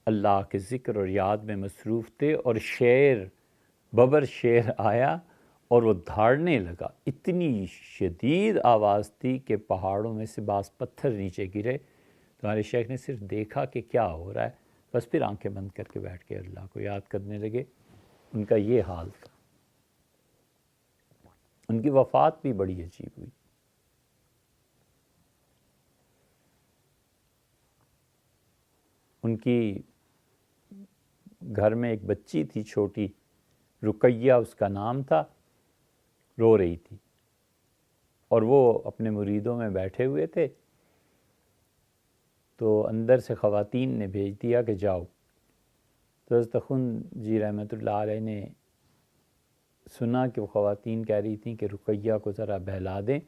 اللہ کے ذکر اور یاد میں مصروف تھے، اور شیر، ببر شیر آیا اور وہ دھاڑنے لگا، اتنی شدید آواز تھی کہ پہاڑوں میں سے بعض پتھر نیچے گرے۔ تمہارے شیخ نے صرف دیکھا کہ کیا ہو رہا ہے، بس پھر آنکھیں بند کر کے بیٹھ کے اللہ کو یاد کرنے لگے۔ ان کا یہ حال تھا۔ ان کی وفات بھی بڑی عجیب ہوئی۔ ان کی گھر میں ایک بچی تھی چھوٹی، رقیہ اس کا نام تھا، رو رہی تھی، اور وہ اپنے مریدوں میں بیٹھے ہوئے تھے، تو اندر سے خواتین نے بھیج دیا کہ جاؤ۔ تو حضرت اخند جی رحمۃ اللہ علیہ نے سنا کہ وہ خواتین کہہ رہی تھیں کہ رقیہ کو ذرا بہلا دیں،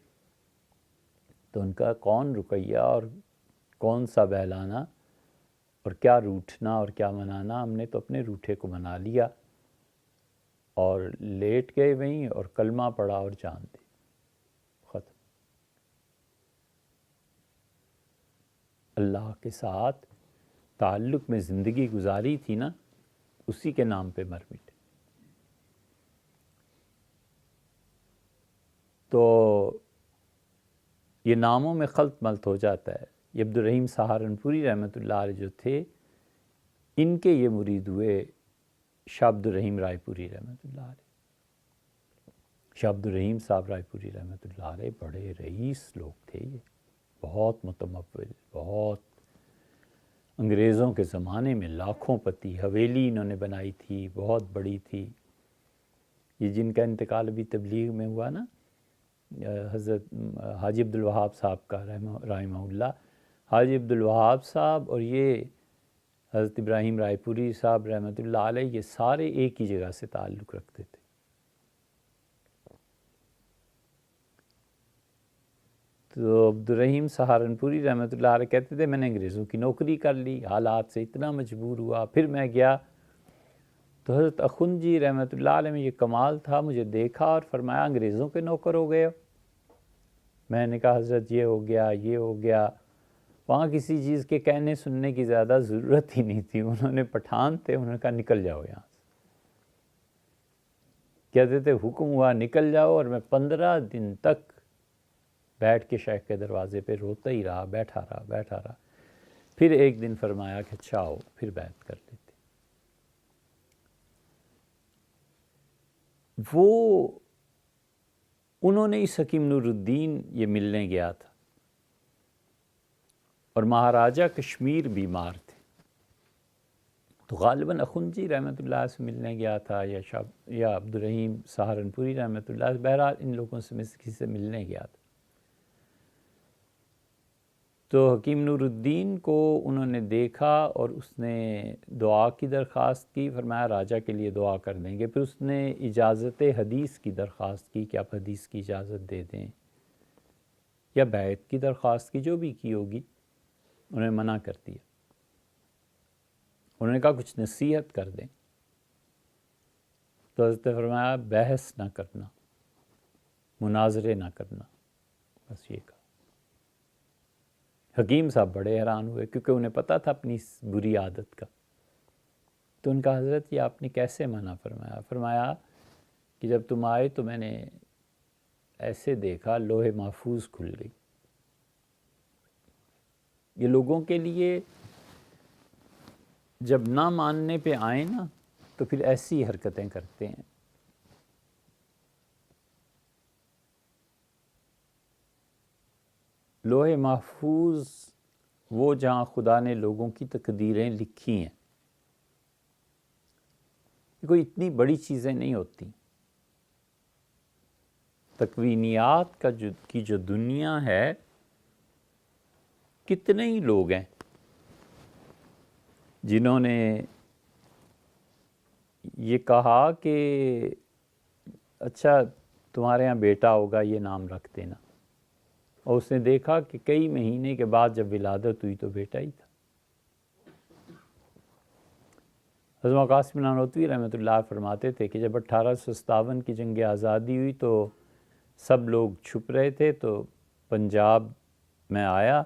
تو ان کا کون رقیہ اور کون سا بہلانا، اور کیا روٹھنا اور کیا منانا، ہم نے تو اپنے روٹھے کو منا لیا، اور لیٹ گئے وہیں اور کلمہ پڑھا اور جان دی، ختم۔ اللہ کے ساتھ تعلق میں زندگی گزاری تھی نا، اسی کے نام پہ مر مٹے۔ تو یہ ناموں میں خلط ملط ہو جاتا ہے۔ یہ عبد الرحیم سہارنپوری رحمۃ اللہ علیہ جو تھے، ان کے یہ مرید ہوئے شاہ عبد الرحیم رائے پوری رحمۃ اللہ علیہ۔ شاہ عبد الرحیم صاحب رائے پوری رحمۃ اللہ علیہ بڑے رئیس لوگ تھے، یہ بہت متمول، بہت انگریزوں کے زمانے میں لاکھوں پتی، حویلی انہوں نے بنائی تھی، بہت بڑی تھی۔ یہ جن کا انتقال ابھی تبلیغ میں ہوا نا، حضرت حاجی عبد الوہاب صاحب کا رحمہ اللہ، حاجی عبد الوہاب صاحب اور یہ حضرت ابراہیم رائے پوری صاحب رحمۃ اللہ علیہ، یہ سارے ایک ہی جگہ سے تعلق رکھتے تھے۔ تو عبدالرحیم سہارنپوری رحمۃ اللہ علیہ کہتے تھے میں نے انگریزوں کی نوکری کر لی، حالات سے اتنا مجبور ہوا، پھر میں گیا تو حضرت اخند جی رحمۃ اللہ علیہ میں یہ کمال تھا، مجھے دیکھا اور فرمایا انگریزوں کے نوکر ہو گئے ہو؟ میں نے کہا حضرت یہ ہو گیا یہ ہو گیا۔ وہاں کسی چیز کے کہنے سننے کی زیادہ ضرورت ہی نہیں تھی، انہوں نے پٹھان تھے، انہوں نے کہا نکل جاؤ یہاں سے۔ کہتے تھے حکم ہوا نکل جاؤ، اور میں 15 دن تک بیٹھ کے شیخ کے دروازے پہ روتا ہی رہا، بیٹھا رہا۔ پھر ایک دن فرمایا کہ اچھا آؤ پھر بیعت کر لیتے۔ وہ انہوں نے اس حکیم نور الدین یہ ملنے گیا تھا، اور مہاراجہ کشمیر بیمار تھے، تو غالباً اخند جی رحمۃ اللہ سے ملنے گیا تھا یا عبدالرحیم سہارنپوری رحمۃ اللہ، بہرحال ان لوگوں سے میں کسی سے ملنے گیا تھا۔ تو حکیم نور الدین کو انہوں نے دیکھا اور اس نے دعا کی درخواست کی، فرمایا راجہ کے لیے دعا کر دیں گے۔ پھر اس نے اجازت حدیث کی درخواست کی کہ آپ حدیث کی اجازت دے دیں، یا بیعت کی درخواست کی، جو بھی کی ہوگی، انہوں نے منع کر دیا۔ انہوں نے کہا کچھ نصیحت کر دیں، تو حضرت نے فرمایا بحث نہ کرنا، مناظرے نہ کرنا، بس یہ کہا۔ حکیم صاحب بڑے حیران ہوئے، کیونکہ انہیں پتہ تھا اپنی اس بری عادت کا۔ تو ان کا حضرت یہ آپ نے کیسے منع فرمایا؟ فرمایا کہ جب تم آئے تو میں نے ایسے دیکھا لوح محفوظ کھل گئی۔ یہ لوگوں کے لیے جب نہ ماننے پہ آئیں نا تو پھر ایسی حرکتیں کرتے ہیں۔ لوح محفوظ وہ جہاں خدا نے لوگوں کی تقدیریں لکھی ہیں، کوئی اتنی بڑی چیزیں نہیں ہوتی۔ تکوینیات کی جو دنیا ہے، کتنے ہی لوگ ہیں جنہوں نے یہ کہا کہ اچھا تمہارے ہاں بیٹا ہوگا، یہ نام رکھ دینا، اور اس نے دیکھا کہ کئی مہینے کے بعد جب ولادت ہوئی تو بیٹا ہی تھا۔ حضرت قاسم نانوتوی رحمۃ اللہ فرماتے تھے کہ جب 1857 کی جنگ آزادی ہوئی تو سب لوگ چھپ رہے تھے، تو پنجاب میں آیا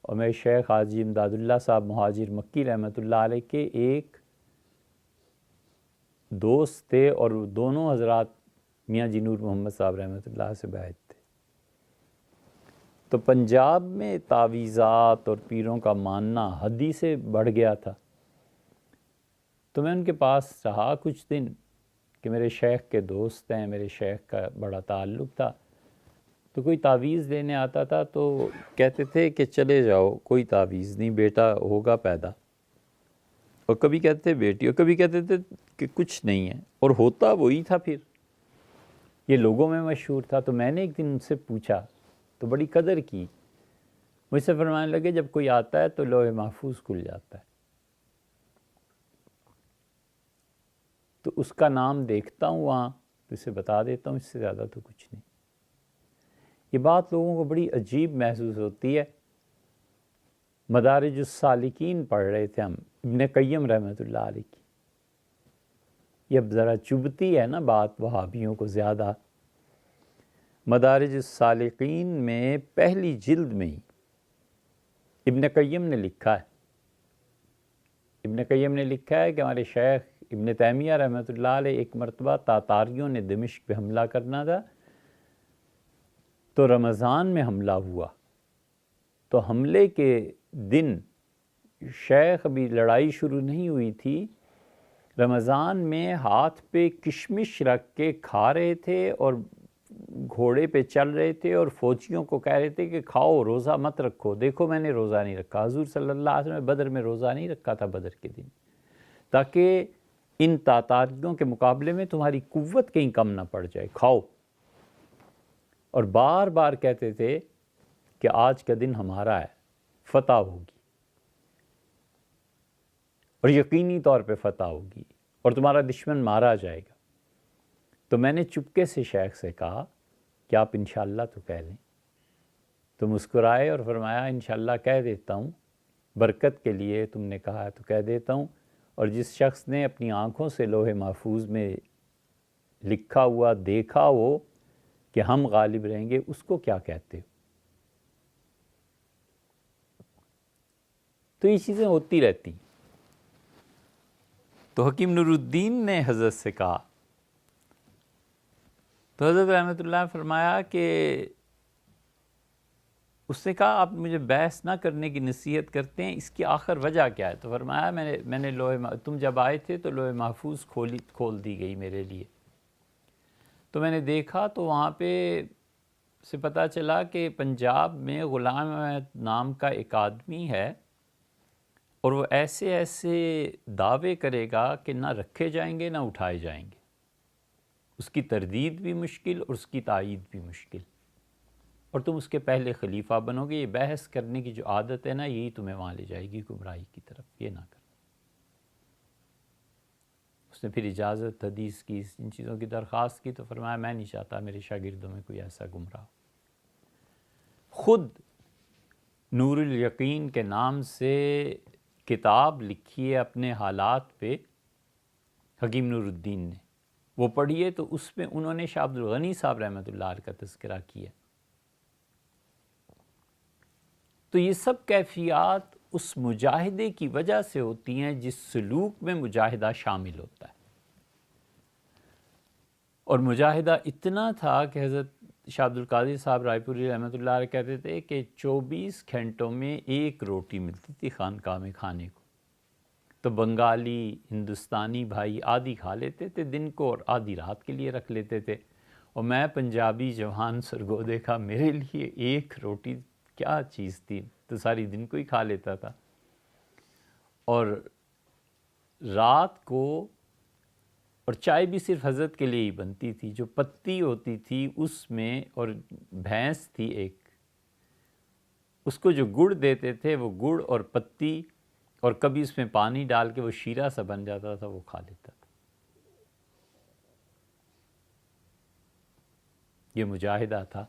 اور میں شیخ حاجی امداد اللہ صاحب مہاجر مکی رحمۃ اللہ علیہ کے ایک دوست تھے، اور دونوں حضرات میاں جی نور محمد صاحب رحمۃ اللہ سے بیعت تھے۔ تو پنجاب میں تعویذات اور پیروں کا ماننا حدی سے بڑھ گیا تھا۔ تو میں ان کے پاس رہا کچھ دن کہ میرے شیخ کے دوست ہیں، میرے شیخ کا بڑا تعلق تھا، تو کوئی تعویذ لینے آتا تھا تو کہتے تھے کہ چلے جاؤ، کوئی تعویذ نہیں، بیٹا ہوگا پیدا، اور کبھی کہتے تھے بیٹی، اور کبھی کہتے تھے کہ کچھ نہیں ہے، اور ہوتا وہی تھا۔ پھر یہ لوگوں میں مشہور تھا۔ تو میں نے ایک دن ان سے پوچھا تو بڑی قدر کی، مجھ سے فرمانے لگے جب کوئی آتا ہے تو لوح محفوظ کھل جاتا ہے، تو اس کا نام دیکھتا ہوں وہاں تو اسے بتا دیتا ہوں، اس سے زیادہ تو کچھ نہیں۔ یہ بات لوگوں کو بڑی عجیب محسوس ہوتی ہے۔ مدارج السالکین پڑھ رہے تھے ہم، ابن قیم رحمۃ اللہ علیہ کی۔ یہ اب ذرا چبھتی ہے نا بات وہابیوں کو زیادہ۔ مدارج السالکین میں پہلی جلد میں ہی ابن قیم نے لکھا ہے، ابن قیم نے لکھا ہے کہ ہمارے شیخ ابن تیمیہ رحمۃ اللہ علیہ ایک مرتبہ تاتاریوں نے دمشق پہ حملہ کرنا تھا، تو رمضان میں حملہ ہوا، تو حملے کے دن شیخ ابھی لڑائی شروع نہیں ہوئی تھی، رمضان میں ہاتھ پہ کشمش رکھ کے کھا رہے تھے اور گھوڑے پہ چل رہے تھے، اور فوجیوں کو کہہ رہے تھے کہ کھاؤ، روزہ مت رکھو، دیکھو میں نے روزہ نہیں رکھا۔ حضور صلی اللہ علیہ وسلم نے بدر میں روزہ نہیں رکھا تھا بدر کے دن، تاکہ ان تاتاریوں کے مقابلے میں تمہاری قوت کہیں کم نہ پڑ جائے، کھاؤ۔ اور بار بار کہتے تھے کہ آج کا دن ہمارا ہے، فتح ہوگی، اور یقینی طور پہ فتح ہوگی، اور تمہارا دشمن مارا جائے گا۔ تو میں نے چپکے سے شیخ سے کہا کہ آپ انشاءاللہ تو کہہ لیں۔ تو مسکرائے اور فرمایا انشاءاللہ کہہ دیتا ہوں، برکت کے لیے تم نے کہا ہے تو کہہ دیتا ہوں، اور جس شخص نے اپنی آنکھوں سے لوح محفوظ میں لکھا ہوا دیکھا ہو کہ ہم غالب رہیں گے، اس کو کیا کہتے ہو؟ تو یہ چیزیں ہوتی رہتی ہیں۔ تو حکیم نور الدین نے حضرت سے کہا، تو حضرت رحمۃ اللہ نے فرمایا کہ اس نے کہا آپ مجھے بحث نہ کرنے کی نصیحت کرتے ہیں، اس کی آخر وجہ کیا ہے؟ تو فرمایا میں نے تم جب آئے تھے تو لوح محفوظ کھول دی گئی میرے لیے، تو میں نے دیکھا تو وہاں پہ سے پتہ چلا کہ پنجاب میں غلام احمد نام کا ایک آدمی ہے، اور وہ ایسے ایسے دعوے کرے گا کہ نہ رکھے جائیں گے نہ اٹھائے جائیں گے، اس کی تردید بھی مشکل اور اس کی تائید بھی مشکل، اور تم اس کے پہلے خلیفہ بنو گے۔ یہ بحث کرنے کی جو عادت ہے نا، یہی تمہیں وہاں لے جائے گی گمراہی کی طرف، یہ نہ کر۔ اس نے پھر اجازت حدیث کی، ان چیزوں کی درخواست کی، تو فرمایا میں نہیں چاہتا میرے شاگردوں میں کوئی ایسا گمراہ۔ خود نور الیقین کے نام سے کتاب لکھی ہے اپنے حالات پہ حکیم نور الدین نے، وہ پڑھیے تو اس میں انہوں نے شاہ عبد الغنی صاحب رحمۃ اللہ علیہ کا تذکرہ کیا۔ تو یہ سب کیفیات اس مجاہدے کی وجہ سے ہوتی ہیں جس سلوک میں مجاہدہ شامل ہوتا ہے، اور مجاہدہ اتنا تھا کہ حضرت شاہ عبد القادر صاحب رائے پوری رحمۃ اللہ علیہ کہتے تھے کہ 24 گھنٹوں میں ایک روٹی ملتی تھی خانقاہ میں کھانے کو، تو بنگالی ہندوستانی بھائی آدھی کھا لیتے تھے دن کو اور آدھی رات کے لیے رکھ لیتے تھے، اور میں پنجابی جوان سرگودے کا، میرے لیے ایک روٹی کیا چیز تھی، تو ساری دن کو ہی کھا لیتا تھا۔ اور رات کو اور چائے بھی صرف حضرت کے لیے ہی بنتی تھی، جو پتی ہوتی تھی اس میں، اور بھینس تھی ایک، اس کو جو گڑ دیتے تھے وہ گڑ اور پتی، اور کبھی اس میں پانی ڈال کے وہ شیرہ سا بن جاتا تھا، وہ کھا لیتا تھا۔ یہ مجاہدہ تھا۔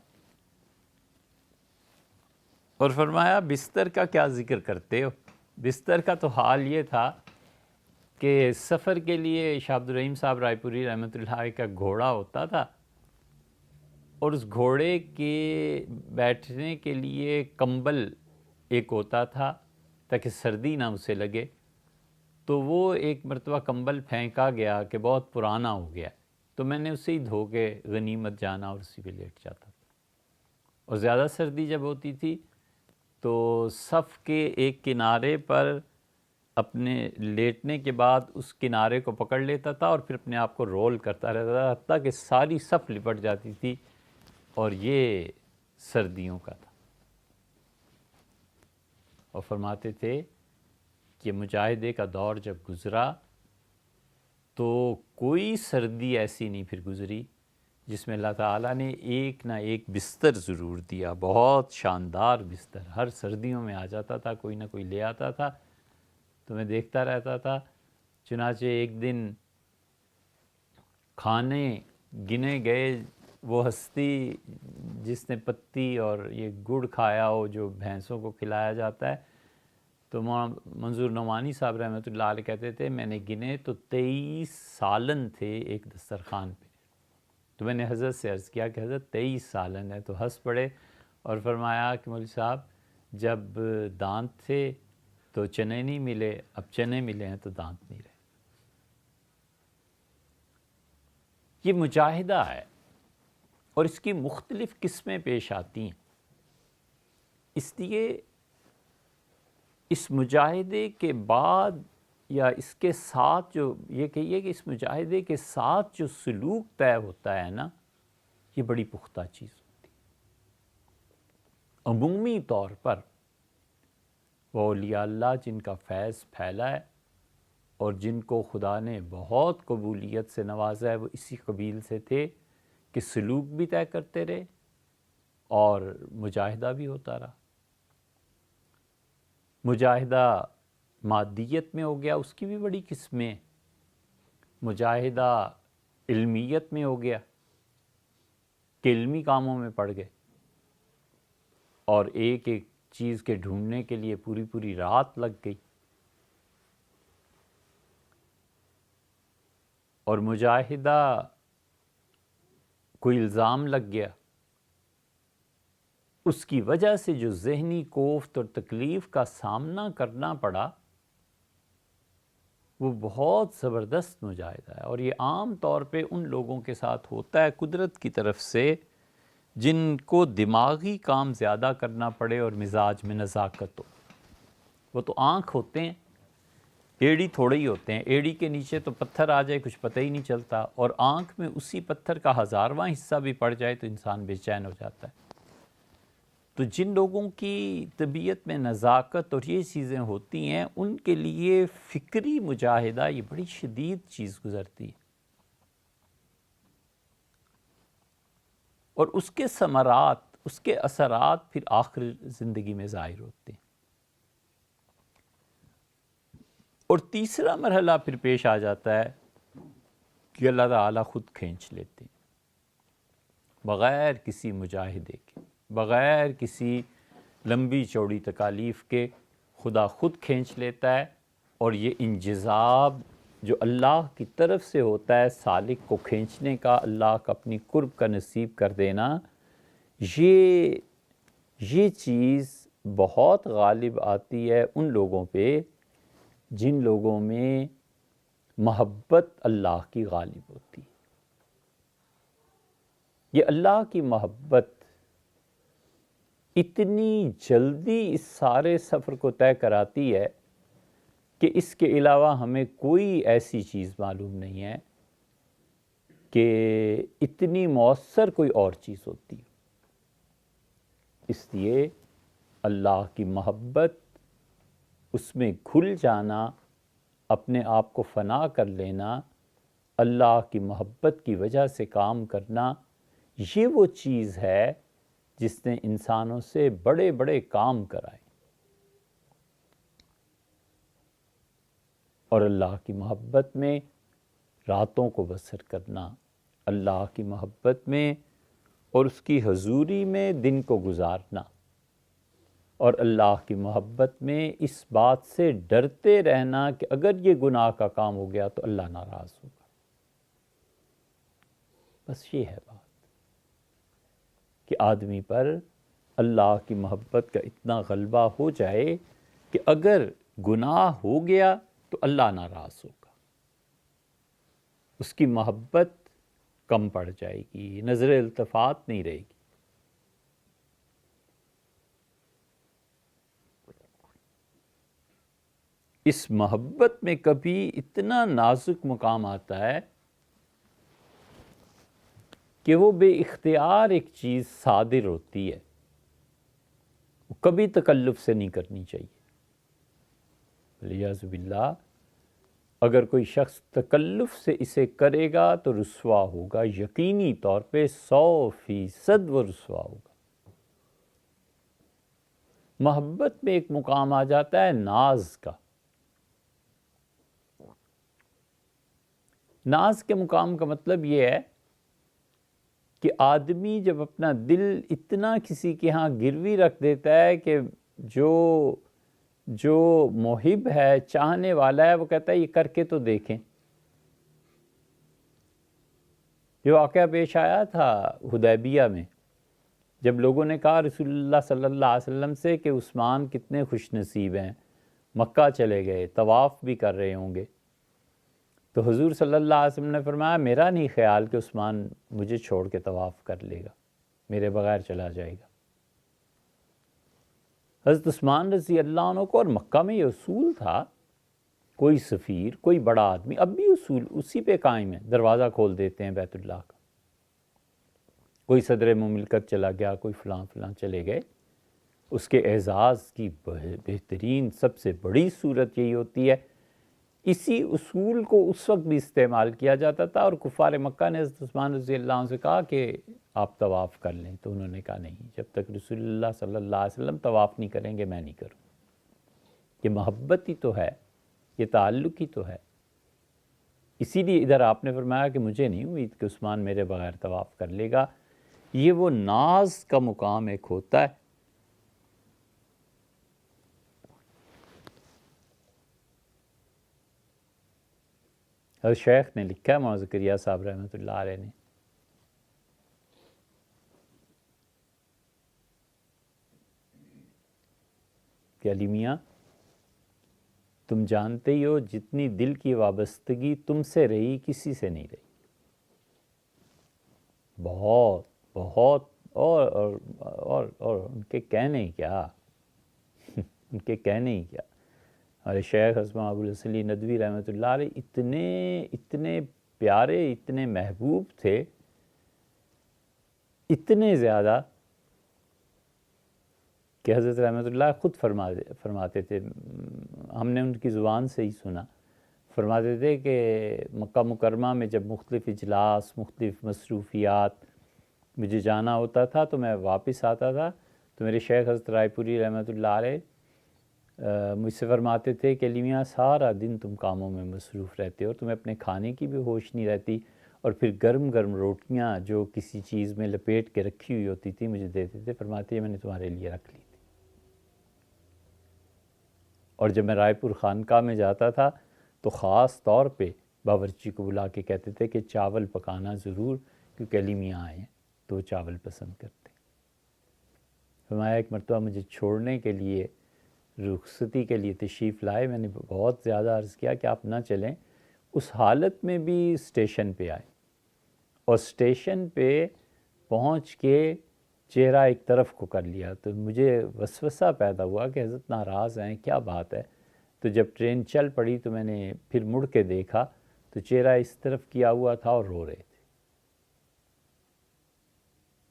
اور فرمایا بستر کا کیا ذکر کرتے ہو؟ بستر کا تو حال یہ تھا کہ سفر کے لیے شاہ عبد الرحیم صاحب رائے پوری رحمۃ اللہ علیہ کا گھوڑا ہوتا تھا، اور اس گھوڑے کے بیٹھنے کے لیے کمبل ایک ہوتا تھا تاکہ سردی نہ اسے لگے، تو وہ ایک مرتبہ کمبل پھینکا گیا کہ بہت پرانا ہو گیا، تو میں نے اسے ہی دھو کے غنیمت جانا اور اسی پہ لیٹ جاتا تھا۔ اور زیادہ سردی جب ہوتی تھی تو صف کے ایک کنارے پر اپنے لیٹنے کے بعد اس کنارے کو پکڑ لیتا تھا اور پھر اپنے آپ کو رول کرتا رہتا تھا حتیٰ کہ ساری صف لپٹ جاتی تھی، اور یہ سردیوں کا تھا۔ اور فرماتے تھے کہ مجاہدے کا دور جب گزرا تو کوئی سردی ایسی نہیں پھر گزری جس میں اللہ تعالیٰ نے ایک نہ ایک بستر ضرور دیا، بہت شاندار بستر، ہر سردیوں میں آ جاتا تھا، کوئی نہ کوئی لے آتا تھا، تو میں دیکھتا رہتا تھا۔ چنانچہ ایک دن کھانے گنے گئے، وہ ہستی جس نے پتی اور یہ گڑ کھایا ہو جو بھینسوں کو کھلایا جاتا ہے، تو منظور نعمانی صاحب رحمۃ اللہ علیہ کہتے تھے میں نے گنے تو 23 سالن تھے ایک دسترخوان پہ۔ تو میں نے حضرت سے عرض کیا کہ حضرت 23 سالن ہے، تو ہنس پڑے اور فرمایا کہ مولوی صاحب جب دانت تھے تو چنے نہیں ملے، اب چنے ملے ہیں تو دانت نہیں رہے۔ یہ مجاہدہ ہے، اور اس کی مختلف قسمیں پیش آتی ہیں۔ اس لیے اس مجاہدے کے بعد یا اس کے ساتھ جو یہ کہیے کہ اس مجاہدے کے ساتھ جو سلوک طے ہوتا ہے نا، یہ بڑی پختہ چیز ہوتی ہے۔ عمومی طور پر وہ اولیاء اللہ جن کا فیض پھیلا ہے اور جن کو خدا نے بہت قبولیت سے نوازا ہے، وہ اسی قبیل سے تھے کہ سلوک بھی طے کرتے رہے اور مجاہدہ بھی ہوتا رہا۔ مجاہدہ مادیت میں ہو گیا، اس کی بھی بڑی قسمیں، مجاہدہ علمیت میں ہو گیا کہ علمی کاموں میں پڑ گئے، اور ایک ایک چیز کے ڈھونڈنے کے لیے پوری پوری رات لگ گئی، اور مجاہدہ کوئی الزام لگ گیا، اس کی وجہ سے جو ذہنی کوفت اور تکلیف کا سامنا کرنا پڑا وہ بہت زبردست مجاہدہ ہے۔ اور یہ عام طور پہ ان لوگوں کے ساتھ ہوتا ہے قدرت کی طرف سے جن کو دماغی کام زیادہ کرنا پڑے اور مزاج میں نزاکت ہو۔ وہ تو آنکھ ہوتے ہیں، ایڑی تھوڑے ہی ہوتے ہیں، ایڑی کے نیچے تو پتھر آ جائے کچھ پتہ ہی نہیں چلتا، اور آنکھ میں اسی پتھر کا 1000واں حصہ بھی پڑ جائے تو انسان بے چین ہو جاتا ہے۔ تو جن لوگوں کی طبیعت میں نزاکت اور یہ چیزیں ہوتی ہیں ان کے لیے فکری مجاہدہ یہ بڑی شدید چیز گزرتی ہے، اور اس کے ثمرات، اس کے اثرات پھر آخر زندگی میں ظاہر ہوتے ہیں۔ اور تیسرا مرحلہ پھر پیش آ جاتا ہے کہ اللہ تعالیٰ خود کھینچ لیتے ہیں، بغیر کسی مجاہدے کے، بغیر کسی لمبی چوڑی تکالیف کے خدا خود کھینچ لیتا ہے۔ اور یہ انجذاب جو اللہ کی طرف سے ہوتا ہے سالک کو کھینچنے کا، اللہ کا اپنی قرب کا نصیب کر دینا، یہ چیز بہت غالب آتی ہے ان لوگوں پہ جن لوگوں میں محبت اللہ کی غالب ہوتی ہے۔ یہ اللہ کی محبت اتنی جلدی اس سارے سفر کو طے کراتی ہے کہ اس کے علاوہ ہمیں کوئی ایسی چیز معلوم نہیں ہے کہ اتنی مؤثر کوئی اور چیز ہوتی ہے۔ اس لیے اللہ کی محبت، اس میں گھل جانا، اپنے آپ کو فنا کر لینا، اللہ کی محبت کی وجہ سے کام کرنا، یہ وہ چیز ہے جس نے انسانوں سے بڑے بڑے کام کرائے۔ اور اللہ کی محبت میں راتوں کو بسر کرنا، اللہ کی محبت میں اور اس کی حضوری میں دن کو گزارنا، اور اللہ کی محبت میں اس بات سے ڈرتے رہنا کہ اگر یہ گناہ کا کام ہو گیا تو اللہ ناراض ہوگا۔ بس یہ ہے بات کہ آدمی پر اللہ کی محبت کا اتنا غلبہ ہو جائے کہ اگر گناہ ہو گیا تو اللہ ناراض ہوگا، اس کی محبت کم پڑ جائے گی، نظر التفات نہیں رہے گی۔ اس محبت میں کبھی اتنا نازک مقام آتا ہے کہ وہ بے اختیار ایک چیز صادر ہوتی ہے، وہ کبھی تکلف سے نہیں کرنی چاہیے۔ والعیاذ باللہ اگر کوئی شخص تکلف سے اسے کرے گا تو رسوا ہوگا، یقینی طور پہ 100% وہ رسوا ہوگا۔ محبت میں ایک مقام آ جاتا ہے ناز کا۔ ناز کے مقام کا مطلب یہ ہے کہ آدمی جب اپنا دل اتنا کسی کے ہاں گروی رکھ دیتا ہے کہ جو محب ہے، چاہنے والا ہے، وہ کہتا ہے یہ کر کے تو دیکھیں۔ جو واقعہ پیش آیا تھا حدیبیہ میں، جب لوگوں نے کہا رسول اللہ صلی اللہ علیہ وسلم سے کہ عثمان کتنے خوش نصیب ہیں، مکہ چلے گئے، طواف بھی کر رہے ہوں گے، تو حضور صلی اللہ علیہ وسلم نے فرمایا میرا نہیں خیال کہ عثمان مجھے چھوڑ کے طواف کر لے گا، میرے بغیر چلا جائے گا۔ حضرت عثمان رضی اللہ عنہ کو، اور مکہ میں یہ اصول تھا، کوئی سفیر، کوئی بڑا آدمی، اب بھی اصول اسی پہ قائم ہے، دروازہ کھول دیتے ہیں بیت اللہ کا۔ کوئی صدر مملکت چلا گیا، کوئی فلاں فلاں چلے گئے، اس کے اعزاز کی بہترین سب سے بڑی صورت یہی ہوتی ہے۔ اسی اصول کو اس وقت بھی استعمال کیا جاتا تھا، اور کفار مکہ نے حضرت عثمان رضی اللہ عنہ سے کہا کہ آپ طواف کر لیں، تو انہوں نے کہا نہیں، جب تک رسول اللہ صلی اللہ علیہ وسلم طواف نہیں کریں گے میں نہیں کروں۔ یہ محبت ہی تو ہے، یہ تعلق ہی تو ہے۔ اسی لیے ادھر آپ نے فرمایا کہ مجھے نہیں امید کہ عثمان میرے بغیر طواف کر لے گا۔ یہ وہ ناز کا مقام ایک ہوتا ہے اور شیخ نے لکھا ہے مولانا زکریا صاحب رحمۃ اللہ علیہ نے کہ علی میاں تم جانتے ہی ہو جتنی دل کی وابستگی تم سے رہی کسی سے نہیں رہی. بہت بہت اور ان کے کہنے کیا ان کے کہنے ہی کیا. اور شیخ اسما ابو الحسن ندوی رحمۃ اللہ علیہ اتنے پیارے اتنے محبوب تھے، اتنے زیادہ کہ حضرت رحمۃ اللہ خود فرماتے تھے، ہم نے ان کی زبان سے ہی سنا، فرماتے تھے کہ مکہ مکرمہ میں جب مختلف اجلاس مختلف مصروفیات مجھے جانا ہوتا تھا تو میں واپس آتا تھا تو میرے شیخ حضرت رائے پوری رحمۃ اللہ علیہ مجھ سے فرماتے تھے کہ علی میاں سارا دن تم کاموں میں مصروف رہتے ہو، تمہیں اپنے کھانے کی بھی ہوش نہیں رہتی، اور پھر گرم گرم روٹیاں جو کسی چیز میں لپیٹ کے رکھی ہوئی ہوتی تھی مجھے دیتے تھے، فرماتے ہیں میں نے تمہارے لیے رکھ لی تھی. اور جب میں رائے پور خانقاہ میں جاتا تھا تو خاص طور پہ باورچی کو بلا کے کہتے تھے کہ چاول پکانا ضرور، کیونکہ علی میاں آئے ہیں تو وہ چاول پسند کرتے. فرمایا ایک مرتبہ مجھے چھوڑنے کے لیے رخصتی کے لیے تشریف لائے، میں نے بہت زیادہ عرض کیا کہ آپ نہ چلیں، اس حالت میں بھی اسٹیشن پہ آئے اور اسٹیشن پہ پہنچ کے چہرہ ایک طرف کو کر لیا تو مجھے وسوسہ پیدا ہوا کہ حضرت ناراض ہیں، کیا بات ہے. تو جب ٹرین چل پڑی تو میں نے پھر مڑ کے دیکھا تو چہرہ اس طرف کیا ہوا تھا اور رو رہے تھے.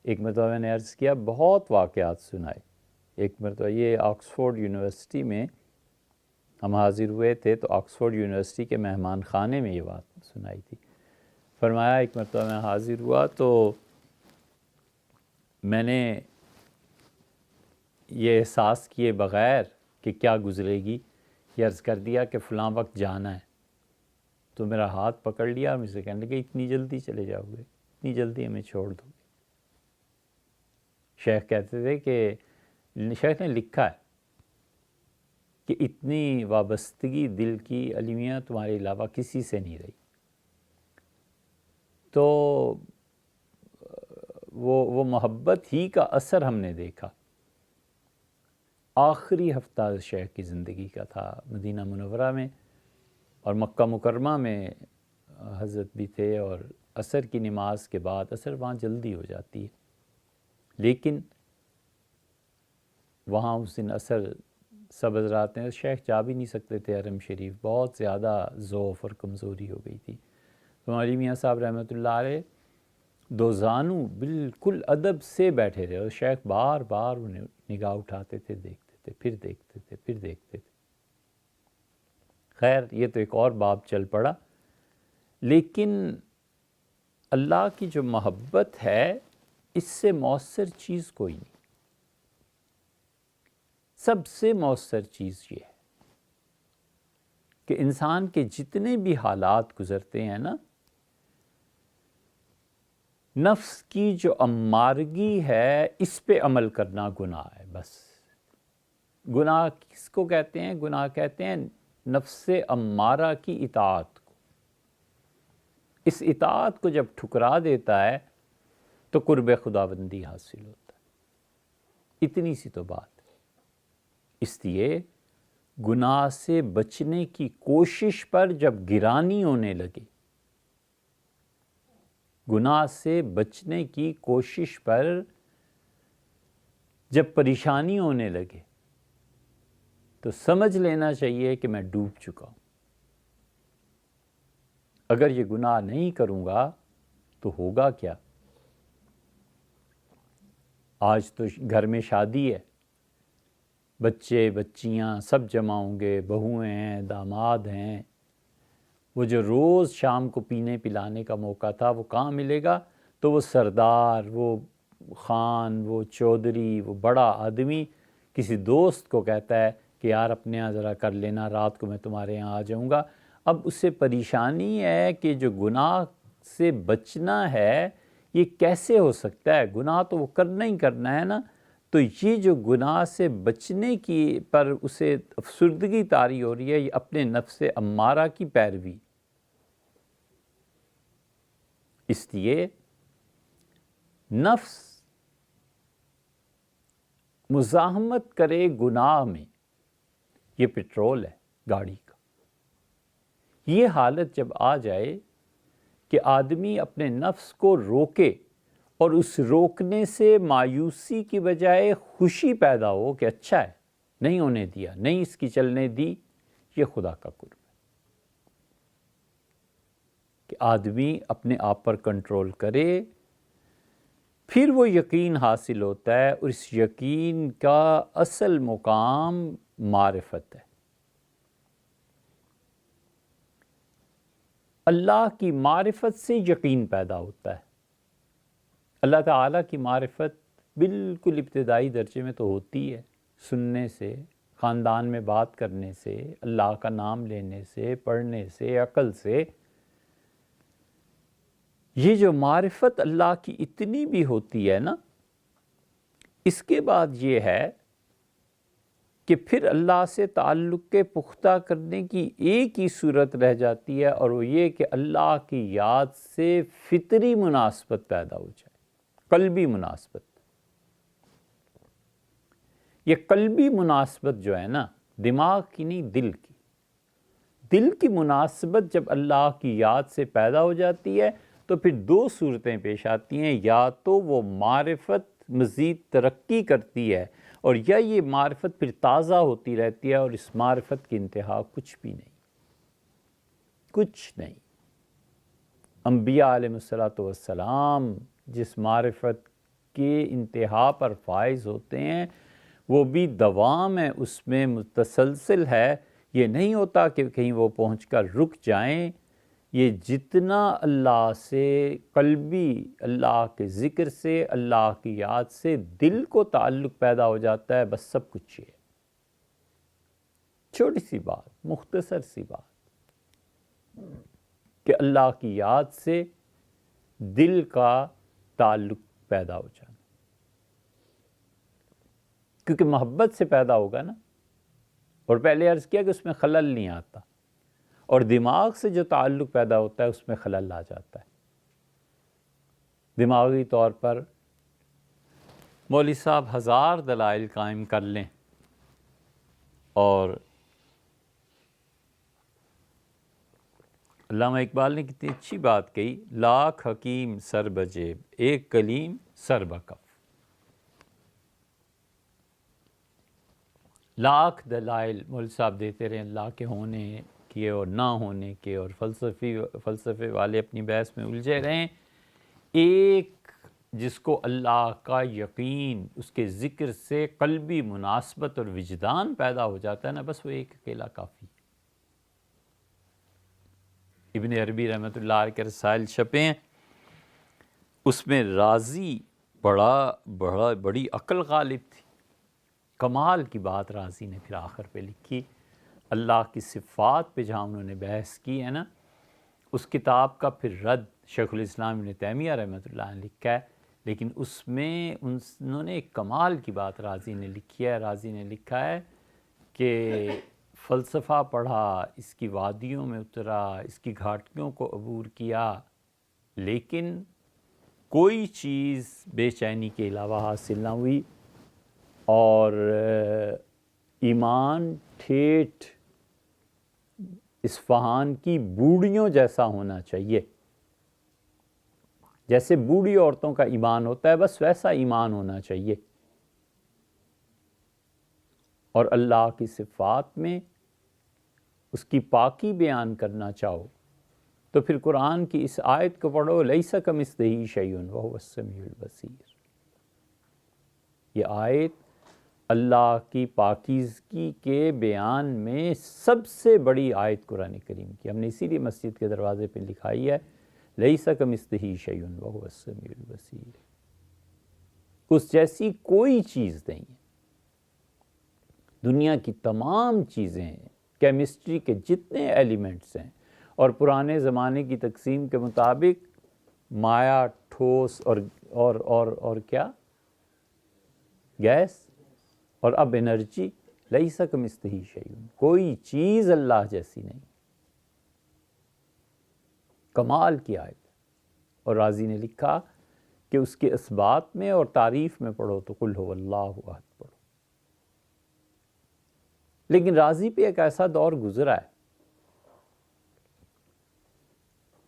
ایک مرتبہ میں نے عرض کیا، بہت واقعات سنائے. ایک مرتبہ یہ آکسفورڈ یونیورسٹی میں ہم حاضر ہوئے تھے تو آکسفورڈ یونیورسٹی کے مہمان خانے میں یہ بات سنائی تھی. فرمایا ایک مرتبہ میں حاضر ہوا تو میں نے یہ احساس کیے بغیر کہ کیا گزرے گی یہ عرض کر دیا کہ فلاں وقت جانا ہے. تو میرا ہاتھ پکڑ لیا اور مجھ سے کہنے لگے اتنی جلدی چلے جاؤ گے، اتنی جلدی ہمیں چھوڑ دو گے. شیخ کہتے تھے کہ شیخ نے لکھا ہے کہ اتنی وابستگی دل کی علی میاں تمہارے علاوہ کسی سے نہیں رہی. تو وہ محبت ہی کا اثر ہم نے دیکھا. آخری ہفتہ شیخ کی زندگی کا تھا مدینہ منورہ میں، اور مکہ مکرمہ میں حضرت بھی تھے، اور عصر کی نماز کے بعد عصر وہاں جلدی ہو جاتی ہے، لیکن وہاں اس دن عصر سب حضرات ہیں، شیخ جا بھی نہیں سکتے تھے حرم شریف، بہت زیادہ ضعف اور کمزوری ہو گئی تھی. تو علی میاں صاحب رحمۃ اللہ علیہ دو زانو بالکل ادب سے بیٹھے رہے، اور شیخ بار بار انہیں نگاہ اٹھاتے تھے، دیکھتے تھے، پھر دیکھتے تھے، پھر دیکھتے تھے. خیر یہ تو ایک اور باب چل پڑا، لیکن اللہ کی جو محبت ہے اس سے مؤثر چیز کوئی نہیں. سب سے مؤثر چیز یہ ہے کہ انسان کے جتنے بھی حالات گزرتے ہیں نا، نفس کی جو امارگی ہے اس پہ عمل کرنا گناہ ہے. بس گناہ کس کو کہتے ہیں؟ گناہ کہتے ہیں نفس امارہ کی اطاعت کو. اس اطاعت کو جب ٹھکرا دیتا ہے تو قرب خداوندی حاصل ہوتا ہے. اتنی سی تو بات ہے. اس لیے گناہ سے بچنے کی کوشش پر جب گرانی ہونے لگے، گناہ سے بچنے کی کوشش پر جب پریشانی ہونے لگے تو سمجھ لینا چاہیے کہ میں ڈوب چکا ہوں. اگر یہ گناہ نہیں کروں گا تو ہوگا کیا؟ آج تو گھر میں شادی ہے، بچے بچیاں سب جمع ہوں گے، بہویں ہیں، داماد ہیں. وہ جو روز شام کو پینے پلانے کا موقع تھا وہ کہاں ملے گا؟ تو وہ سردار، وہ خان، وہ چودھری، وہ بڑا آدمی کسی دوست کو کہتا ہے کہ یار اپنے یہاں ذرا کر لینا، رات کو میں تمہارے یہاں آ جاؤں گا. اب اس سے پریشانی ہے کہ جو گناہ سے بچنا ہے یہ کیسے ہو سکتا ہے؟ گناہ تو وہ کرنا ہی کرنا ہے نا. تو یہ جو گناہ سے بچنے کی پر اسے افسردگی طاری ہو رہی ہے، یہ اپنے نفس امارہ کی پیروی. اس لیے نفس مزاحمت کرے گناہ میں، یہ پٹرول ہے گاڑی کا۔ یہ حالت جب آ جائے کہ آدمی اپنے نفس کو روکے اور اس روکنے سے مایوسی کی بجائے خوشی پیدا ہو کہ اچھا ہے، نہیں ہونے دیا، نہیں اس کی چلنے دی، یہ خدا کا قرب ہے کہ آدمی اپنے آپ پر کنٹرول کرے، پھر وہ یقین حاصل ہوتا ہے، اور اس یقین کا اصل مقام معرفت ہے۔ اللہ کی معرفت سے یقین پیدا ہوتا ہے۔ اللہ تعالیٰ کی معرفت بالکل ابتدائی درجے میں تو ہوتی ہے، سننے سے، خاندان میں بات کرنے سے، اللہ کا نام لینے سے، پڑھنے سے، عقل سے۔ یہ جو معرفت اللہ کی اتنی بھی ہوتی ہے نا، اس کے بعد یہ ہے کہ پھر اللہ سے تعلق کے پختہ کرنے کی ایک ہی صورت رہ جاتی ہے، اور وہ یہ کہ اللہ کی یاد سے فطری مناسبت پیدا ہو جائے، قلبی مناسبت۔ یہ قلبی مناسبت جو ہے نا، دماغ کی نہیں، دل کی۔ دل کی مناسبت جب اللہ کی یاد سے پیدا ہو جاتی ہے تو پھر دو صورتیں پیش آتی ہیں، یا تو وہ معرفت مزید ترقی کرتی ہے، اور یا یہ معرفت پھر تازہ ہوتی رہتی ہے، اور اس معرفت کی انتہا کچھ بھی نہیں، کچھ نہیں۔ انبیاء علیہ السلام جس معرفت کے انتہا پر فائز ہوتے ہیں، وہ بھی دوام ہے، اس میں متسلسل ہے۔ یہ نہیں ہوتا کہ کہیں وہ پہنچ کر رک جائیں۔ یہ جتنا اللہ سے، قلبی اللہ کے ذکر سے، اللہ کی یاد سے دل کو تعلق پیدا ہو جاتا ہے، بس سب کچھ یہ ہے۔ چھوٹی سی بات، مختصر سی بات کہ اللہ کی یاد سے دل کا تعلق پیدا ہو جانا، کیونکہ محبت سے پیدا ہوگا نا، اور پہلے عرض کیا کہ اس میں خلل نہیں آتا، اور دماغ سے جو تعلق پیدا ہوتا ہے اس میں خلل آ جاتا ہے۔ دماغی طور پر مولوی صاحب 1000 دلائل قائم کر لیں، اور علامہ اقبال نے کتنی اچھی بات کہی، لاکھ حکیم سر بجیب، ایک کلیم سر بکف۔ لاکھ دلائل مولوی صاحب دیتے رہے اللہ کے ہونے کے اور نہ ہونے کے، اور فلسفے والے اپنی بحث میں الجھے رہیں، ایک جس کو اللہ کا یقین، اس کے ذکر سے قلبی مناسبت اور وجدان پیدا ہو جاتا ہے نا، بس وہ ایک اکیلا کافی ہے۔ ابن عربی رحمۃ اللہ علیہ کے رسائل چھپے ہیں، اس میں راضی بڑی عقل غالب تھی۔ کمال کی بات راضی نے پھر آخر پہ لکھی، اللہ کی صفات پہ جہاں انہوں نے بحث کی ہے نا، اس کتاب کا پھر رد شیخ الاسلام ابن تیمیہ رحمۃ اللہ نے لکھا ہے، لیکن اس میں انہوں نے ایک کمال کی بات راضی نے لکھی ہے۔ راضی نے لکھا ہے کہ فلسفہ پڑھا، اس کی وادیوں میں اترا، اس کی گھاٹیوں کو عبور کیا، لیکن کوئی چیز بے چینی کے علاوہ حاصل نہ ہوئی، اور ایمان ٹھیٹھ اصفہان کی بوڑھیوں جیسا ہونا چاہیے۔ جیسے بوڑھی عورتوں کا ایمان ہوتا ہے، بس ویسا ایمان ہونا چاہیے۔ اور اللہ کی صفات میں اس کی پاکی بیان کرنا چاہو تو پھر قرآن کی اس آیت کو پڑھو، لیس کمثلہ شیء وہو السمیع البصیر۔ یہ آیت اللہ کی پاکیزگی کے بیان میں سب سے بڑی آیت قرآن کریم کی، ہم نے اسی لیے مسجد کے دروازے پہ لکھائی ہے، لیس کمثلہ شیء وہو السمیع البصیر۔ اس جیسی کوئی چیز نہیں ہے۔ دنیا کی تمام چیزیں ہیں، کیمسٹری کے جتنے ایلیمنٹس ہیں، اور پرانے زمانے کی تقسیم کے مطابق مائع، ٹھوس اور کیا، گیس، اور اب انرجی، لیس کمثلہ شیء، کوئی چیز اللہ جیسی نہیں۔ کمال کی آیت۔ اور رازی نے لکھا کہ اس کے اثبات میں اور تعریف میں پڑھو تو قل هو اللہ احد پڑھو۔ لیکن رازی پہ ایک ایسا دور گزرا ہے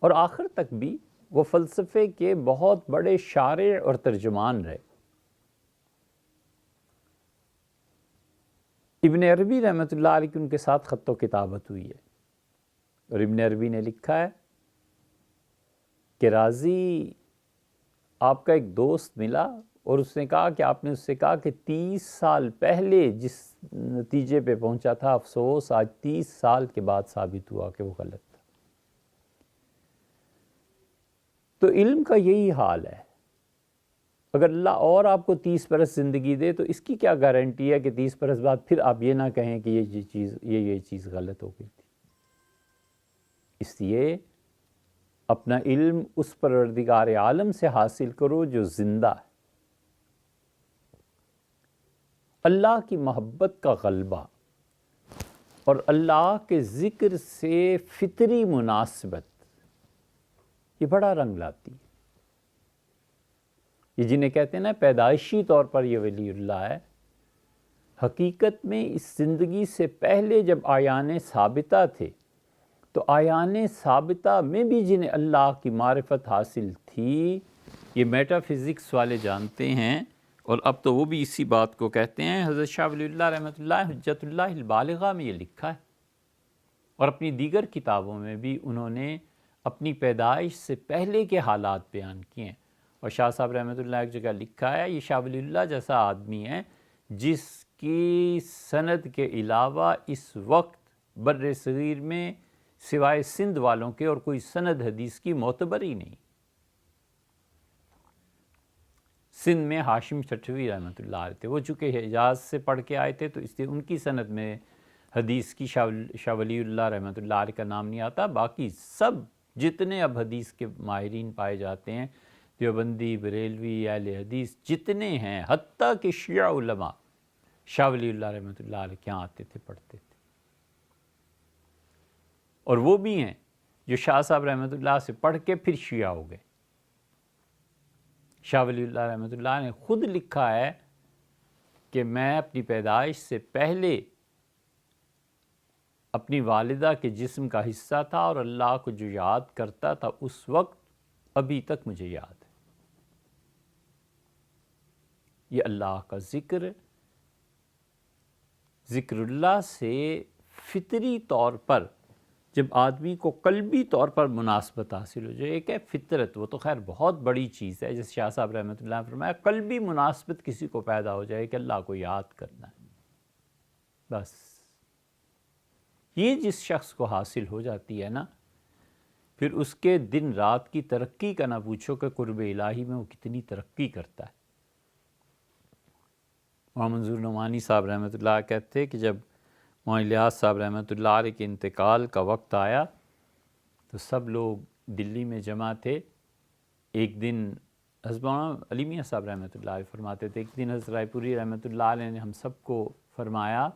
اور آخر تک بھی وہ فلسفے کے بہت بڑے شارع اور ترجمان رہے۔ ابن عربی رحمۃ اللہ علیہ کی ان کے ساتھ خط و کتابت ہوئی ہے، اور ابن عربی نے لکھا ہے کہ رازی آپ کا ایک دوست ملا اور اس نے کہا کہ آپ نے اس سے کہا کہ 30 سال پہلے جس نتیجے پہ پہنچا تھا، افسوس آج 30 سال کے بعد ثابت ہوا کہ وہ غلط تھا۔ تو علم کا یہی حال ہے، اگر اللہ اور آپ کو 30 برس زندگی دے تو اس کی کیا گارنٹی ہے کہ 30 برس بعد پھر آپ یہ نہ کہیں کہ یہ چیز غلط ہو گئی تھی۔ اس لیے اپنا علم اس پروردگار عالم سے حاصل کرو جو زندہ ہے۔ اللہ کی محبت کا غلبہ اور اللہ کے ذکر سے فطری مناسبت یہ بڑا رنگ لاتی ہے۔ یہ جنہیں کہتے ہیں نا پیدائشی طور پر یہ ولی اللہ ہے، حقیقت میں اس زندگی سے پہلے جب آیان ثابتہ تھے تو آیان ثابتہ میں بھی جنہیں اللہ کی معرفت حاصل تھی، یہ میٹا فزکس والے جانتے ہیں، اور اب تو وہ بھی اسی بات کو کہتے ہیں۔ حضرت شاہ ولی اللہ رحمۃ اللہ حجت اللہ البالغہ میں یہ لکھا ہے، اور اپنی دیگر کتابوں میں بھی انہوں نے اپنی پیدائش سے پہلے کے حالات بیان کیے ہیں۔ اور شاہ صاحب رحمۃ اللہ ایک جگہ لکھا ہے، یہ شاہ ولی اللہ جیسا آدمی ہے جس کی سند کے علاوہ اس وقت بر صغیر میں سوائے سندھ والوں کے اور کوئی سند حدیث کی معتبر ہی نہیں۔ سندھ میں ہاشم ٹھٹوی رحمۃ اللہ علیہ تھے، وہ چونکہ حجاز سے پڑھ کے آئے تھے تو اس لیے ان کی سند میں حدیث کی شاہ ولی اللہ رحمۃ اللہ علیہ کا نام نہیں آتا۔ باقی سب جتنے اب حدیث کے ماہرین پائے جاتے ہیں، دیوبندی، بریلوی، اہل حدیث جتنے ہیں، حتیٰ کہ شیعہ علماء شاہ ولی اللہ رحمۃ اللہ علیہ کے یہاں آتے تھے، پڑھتے تھے، اور وہ بھی ہیں جو شاہ صاحب رحمۃ اللہ سے پڑھ کے پھر شیعہ ہو گئے۔ شاہ ولی اللہ رحمۃ اللہ نے خود لکھا ہے کہ میں اپنی پیدائش سے پہلے اپنی والدہ کے جسم کا حصہ تھا، اور اللہ کو جو یاد کرتا تھا اس وقت ابھی تک مجھے یاد ہے۔ یہ اللہ کا ذکر اللہ سے فطری طور پر جب آدمی کو قلبی طور پر مناسبت حاصل ہو جائے، ایک ہے فطرت، وہ تو خیر بہت بڑی چیز ہے، جیسے شاہ صاحب رحمۃ اللہ نے فرمایا قلبی مناسبت کسی کو پیدا ہو جائے کہ اللہ کو یاد کرنا ہے، بس یہ جس شخص کو حاصل ہو جاتی ہے نا، پھر اس کے دن رات کی ترقی کا نہ پوچھو کہ قرب الہی میں وہ کتنی ترقی کرتا ہے۔ مولانا منظور نعمانی صاحب رحمۃ اللہ کہتے کہ جب مولانا الیاس صاحب رحمۃ اللہ علیہ کے انتقال کا وقت آیا تو سب لوگ دلی میں جمع تھے۔ ایک دن حضرت مولانا علی میاں صاحب رحمۃ اللہ علیہ فرماتے تھے، ایک دن حضرت رائے پوری رحمۃ اللہ علیہ نے ہم سب کو فرمایا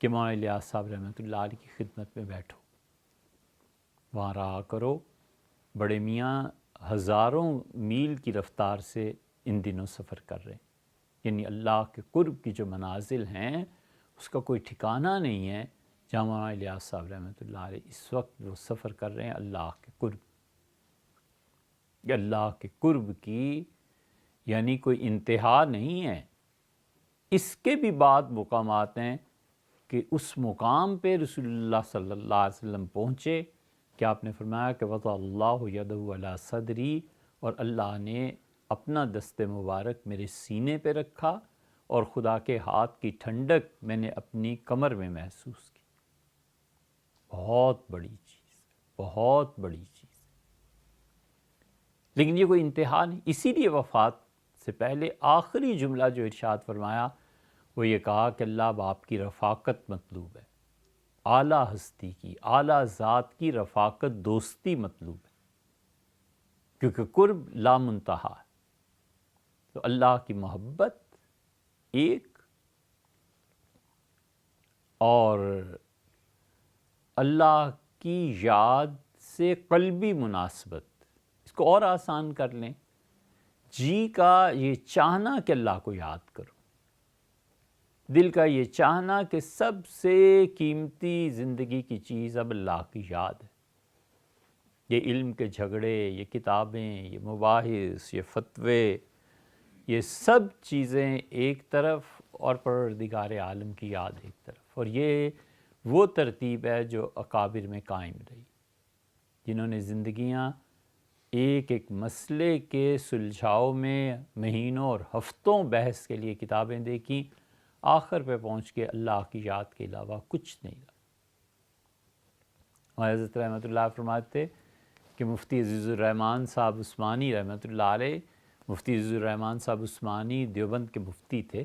کہ مولانا الیاس صاحب رحمۃ اللہ علیہ کی خدمت میں بیٹھو، وہاں رہا کرو۔ بڑے میاں ہزاروں میل کی رفتار سے ان دنوں سفر کر رہے ہیں، یعنی اللہ کے قرب کی جو منازل ہیں اس کا کوئی ٹھکانہ نہیں ہے۔ جہاں مولانا الیاس صاحب رحمۃ اللہ علیہ اس وقت وہ سفر کر رہے ہیں اللہ کے قرب، اللہ کے قرب کی یعنی کوئی انتہا نہیں ہے۔ اس کے بھی بعد مقامات ہیں کہ اس مقام پہ رسول اللہ صلی اللہ علیہ وسلم پہنچے کہ آپ نے فرمایا کہ وضع اللہ یدہ علی صدری، اور اللہ نے اپنا دست مبارک میرے سینے پہ رکھا اور خدا کے ہاتھ کی ٹھنڈک میں نے اپنی کمر میں محسوس کی۔ بہت بڑی چیز، بہت بڑی چیز، لیکن یہ کوئی انتہا نہیں۔ اسی لیے وفات سے پہلے آخری جملہ جو ارشاد فرمایا وہ یہ کہا کہ اللہ اب آپ کی رفاقت مطلوب ہے، اعلیٰ ہستی کی، اعلیٰ ذات کی رفاقت، دوستی مطلوب ہے، کیونکہ قرب لا منتہا ہے۔ تو اللہ کی محبت ایک، اور اللہ کی یاد سے قلبی مناسبت، اس کو اور آسان کر لیں. جی کا یہ چاہنا کہ اللہ کو یاد کرو، دل کا یہ چاہنا کہ سب سے قیمتی زندگی کی چیز اب اللہ کی یاد ہے. یہ علم کے جھگڑے، یہ کتابیں، یہ مباحث، یہ فتوے، یہ سب چیزیں ایک طرف اور پروردگار عالم کی یاد ایک طرف. اور یہ وہ ترتیب ہے جو اکابر میں قائم رہی، جنہوں نے زندگیاں ایک ایک مسئلے کے سلجھاؤ میں مہینوں اور ہفتوں بحث کے لیے کتابیں دیکھیں، آخر پہ پہنچ کے اللہ کی یاد کے علاوہ کچھ نہیں رہا. اور حضرت رحمۃ اللہ فرماتے کہ مفتی عزیز الرحمن صاحب عثمانی رحمۃ اللہ علیہ، مفتی عزیز الرحمن صاحب عثمانی دیوبند کے مفتی تھے،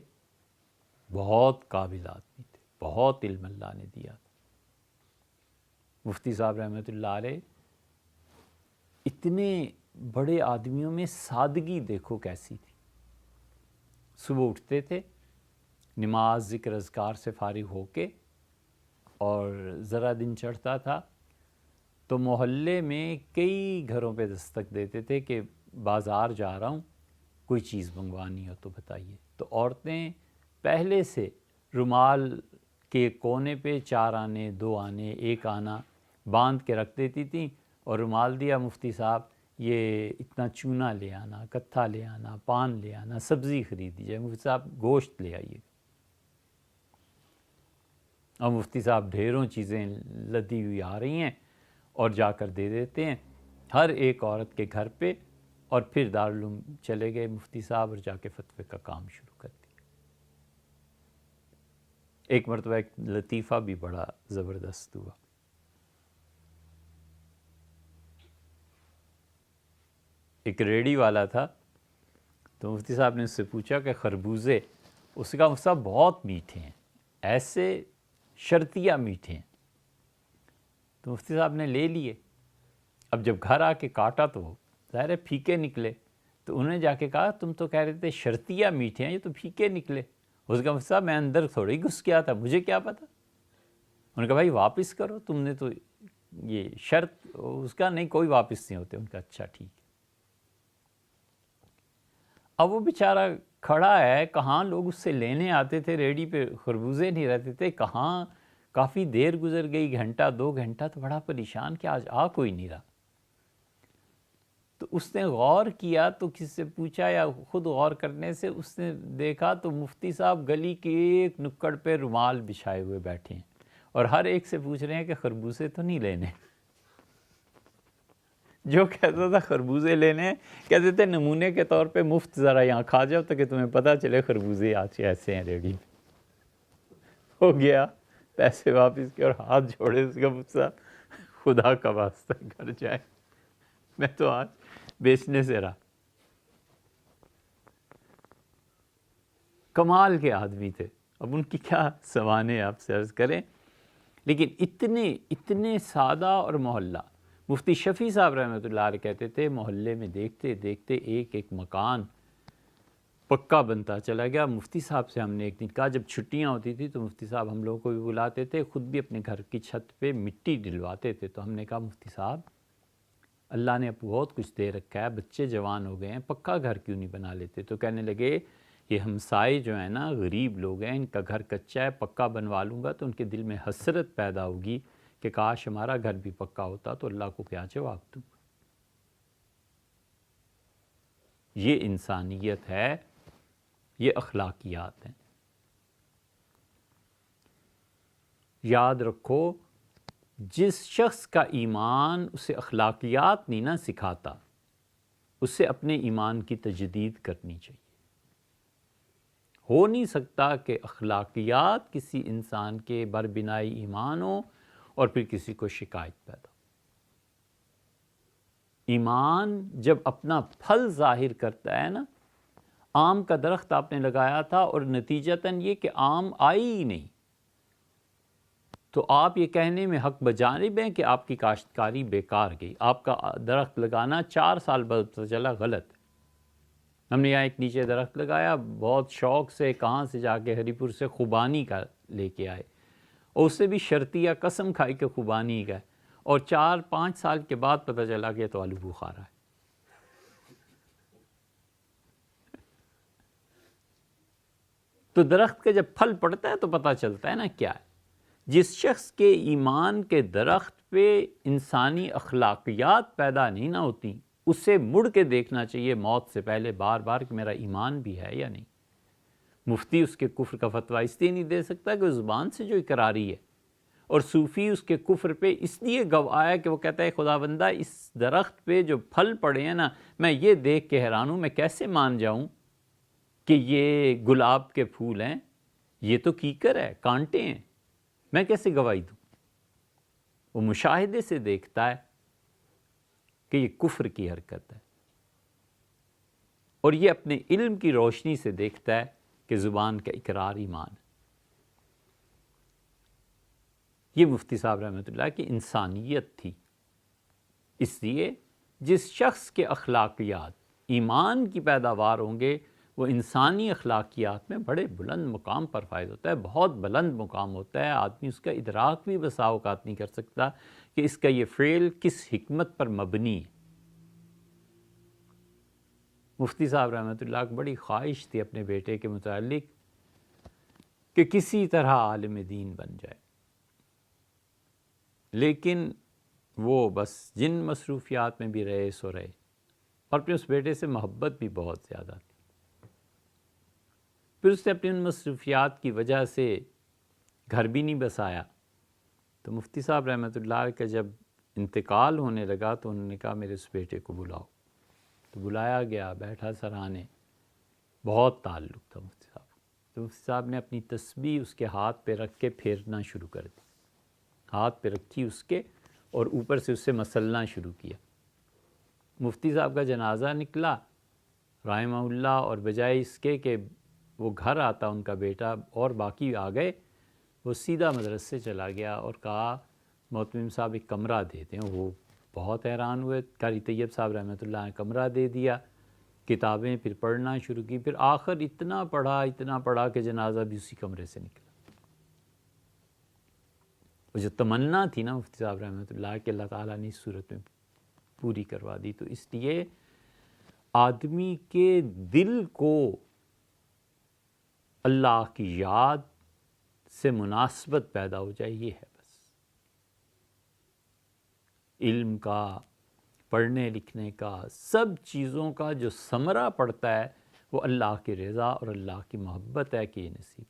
بہت قابل آدمی تھے، بہت علم اللہ نے دیا تھا. مفتی صاحب رحمۃ اللہ علیہ اتنے بڑے آدمیوں میں سادگی دیکھو کیسی تھی. صبح اٹھتے تھے، نماز ذکر اذکار سے فارغ ہو کے، اور ذرا دن چڑھتا تھا تو محلے میں کئی گھروں پہ دستک دیتے تھے کہ بازار جا رہا ہوں، کوئی چیز منگوانی ہو تو بتائیے. تو عورتیں پہلے سے رومال کے کونے پہ 4 آنے، 2 آنے، 1 آنا باندھ کے رکھ دیتی تھیں، اور رومال دیا مفتی صاحب یہ اتنا چونا لے آنا، کتھا لے آنا، پان لے آنا، سبزی خرید دیجیے، مفتی صاحب گوشت لے آئیے. اور مفتی صاحب ڈھیروں چیزیں لدی ہوئی آ رہی ہیں اور جا کر دے دیتے ہیں ہر ایک عورت کے گھر پہ. اور پھر دارالعلوم چلے گئے مفتی صاحب اور جا کے فتوے کا کام شروع کر دیا. ایک مرتبہ ایک لطیفہ بھی بڑا زبردست ہوا. ایک ریڑھی والا تھا، تو مفتی صاحب نے اس سے پوچھا کہ خربوزے، اس کا مفتی صاحب بہت میٹھے ہیں، ایسے شرطیہ میٹھے ہیں. تو مفتی صاحب نے لے لیے. اب جب گھر آ کے کاٹا تو وہ ظاہر ہے پھیکے نکلے. تو انہوں نے جا کے کہا تم تو کہہ رہے تھے شرطیہ میٹھے ہیں، یہ تو پھیکے نکلے. اس کا مفتی صاحب میں اندر تھوڑی گھس گیا تھا، مجھے کیا پتا. انہوں نے کہا بھائی واپس کرو، تم نے تو یہ شرط اس کا نہیں، کوئی واپس نہیں ہوتے. ان کا اچھا ٹھیک ہے. اب وہ بیچارہ کھڑا ہے، کہاں لوگ اس سے لینے آتے تھے، ریڈی پہ خربوزے نہیں رہتے تھے، کہاں کافی دیر گزر گئی، گھنٹہ 2 گھنٹہ، تو بڑا پریشان کہ آج آ کوئی نہیں رہا. تو اس نے غور کیا، تو کسی سے پوچھا یا خود غور کرنے سے اس نے دیکھا تو مفتی صاحب گلی کے ایک نکڑ پہ رومال بچھائے ہوئے بیٹھے ہیں اور ہر ایک سے پوچھ رہے ہیں کہ خربوزے تو نہیں لینے. جو کہتا تھا خربوزے لینے، کہتے تھے نمونے کے طور پہ مفت ذرا یہاں کھا جاؤ تاکہ تمہیں پتہ چلے خربوزے آج ایسے ہیں ریڈی. ہو گیا، پیسے واپس کیا اور ہاتھ جوڑے. اس کا مفتی صاحب خدا کا واسطہ گھر جائے، میں تو آج بیچنے سے رہا. کمال کے آدمی تھے. اب ان کی کیا سوانے آپ سے عرض کریں، لیکن اتنے سادہ اور محلہ. مفتی شفیع صاحب رحمۃ اللہ علیہ کہتے تھے محلے میں دیکھتے دیکھتے ایک ایک مکان پکا بنتا چلا گیا. مفتی صاحب سے ہم نے ایک دن کہا، جب چھٹیاں ہوتی تھی تو مفتی صاحب ہم لوگوں کو بھی بلاتے تھے، خود بھی اپنے گھر کی چھت پہ مٹی ڈلواتے تھے. تو ہم نے کہا مفتی صاحب اللہ نے اب بہت کچھ دے رکھا ہے، بچے جوان ہو گئے ہیں، پکا گھر کیوں نہیں بنا لیتے؟ تو کہنے لگے یہ ہمسائے جو ہیں نا، غریب لوگ ہیں، ان کا گھر کچا ہے، پکا بنوا لوں گا تو ان کے دل میں حسرت پیدا ہوگی کہ کاش ہمارا گھر بھی پکا ہوتا، تو اللہ کو کیا جواب دوں. یہ انسانیت ہے، یہ اخلاقیات ہیں. یاد رکھو، جس شخص کا ایمان اسے اخلاقیات نہیں نہ سکھاتا، اسے اپنے ایمان کی تجدید کرنی چاہیے. ہو نہیں سکتا کہ اخلاقیات کسی انسان کے بربنائی ایمان ہو اور پھر کسی کو شکایت پیدا ہو. ایمان جب اپنا پھل ظاہر کرتا ہے نا، آم کا درخت آپ نے لگایا تھا اور نتیجتاً یہ کہ آم آئی ہی نہیں، تو آپ یہ کہنے میں حق بجانب ہیں کہ آپ کی کاشتکاری بیکار گئی. آپ کا درخت لگانا 4 سال بعد پتہ چلا غلط ہے. ہم نے یہاں ایک نیچے درخت لگایا، بہت شوق سے کہاں سے جا کے ہری پور سے خوبانی کا لے کے آئے، اور اس سے بھی شرطیہ قسم کھائی کہ خوبانی کا ہے، اور 4-5 سال کے بعد پتہ چلا کہ یہ تو آلو بخارا ہے. تو درخت کا جب پھل پڑتا ہے تو پتہ چلتا ہے نا کیا ہے. جس شخص کے ایمان کے درخت پہ انسانی اخلاقیات پیدا نہیں نہ ہوتی، اسے مڑ کے دیکھنا چاہیے موت سے پہلے بار بار کہ میرا ایمان بھی ہے یا نہیں. مفتی اس کے کفر کا فتویٰ اس لیے نہیں دے سکتا کہ وہ زبان سے جو اقراری ہے، اور صوفی اس کے کفر پہ اس لیے گواہ ہے کہ وہ کہتا ہے خدا بندہ اس درخت پہ جو پھل پڑے ہیں نا، میں یہ دیکھ کے حیران ہوں، میں کیسے مان جاؤں کہ یہ گلاب کے پھول ہیں، یہ تو کیکر ہے، کانٹے ہیں، میں کیسے گواہی دوں. وہ مشاہدے سے دیکھتا ہے کہ یہ کفر کی حرکت ہے، اور یہ اپنے علم کی روشنی سے دیکھتا ہے کہ زبان کا اقرار ایمان ہے. یہ مفتی صاحب رحمۃ اللہ کی انسانیت تھی. اس لیے جس شخص کے اخلاقیات ایمان کی پیداوار ہوں گے، وہ انسانی اخلاقیات میں بڑے بلند مقام پر فائز ہوتا ہے، بہت بلند مقام ہوتا ہے. آدمی اس کا ادراک بھی بسا اوقات نہیں کر سکتا کہ اس کا یہ فعل کس حکمت پر مبنی ہے. مفتی صاحب رحمۃ اللہ کی بڑی خواہش تھی اپنے بیٹے کے متعلق کہ کسی طرح عالم دین بن جائے، لیکن وہ بس جن مصروفیات میں بھی رہے سو رہے، اور اپنے اس بیٹے سے محبت بھی بہت زیادہ تھی. پھر اس نے اپنی ان مصروفیات کی وجہ سے گھر بھی نہیں بسایا. تو مفتی صاحب رحمۃ اللہ کا جب انتقال ہونے لگا تو انہوں نے کہا میرے اس بیٹے کو بلاؤ. تو بلایا گیا، بیٹھا سرانے، بہت تعلق تھا مفتی صاحب. تو مفتی صاحب نے اپنی تسبیح اس کے ہاتھ پہ رکھ کے پھیرنا شروع کر دی، ہاتھ پہ رکھی اس کے، اور اوپر سے اس سے مسلنا شروع کیا. مفتی صاحب کا جنازہ نکلا رحمہ اللہ، اور بجائے اس کے کہ وہ گھر آتا ان کا بیٹا اور باقی آ گئے، وہ سیدھا مدرسے چلا گیا اور کہا محتمم صاحب ایک کمرہ دے دیں. وہ بہت حیران ہوئے. قاری طیب صاحب رحمۃ اللہ نے کمرہ دے دیا، کتابیں پھر پڑھنا شروع کی. پھر آخر اتنا پڑھا کہ جنازہ بھی اسی کمرے سے نکلا. وہ جو تمنا تھی نا مفتی صاحب رحمۃ اللہ کہ اللہ تعالیٰ نے اس صورت میں پوری کروا دی. تو اس لیے آدمی کے دل کو اللہ کی یاد سے مناسبت پیدا ہو جائے، یہ ہے بس. علم کا، پڑھنے لکھنے کا، سب چیزوں کا جو ثمرہ پڑتا ہے وہ اللہ کی رضا اور اللہ کی محبت ہے کہ یہ نصیب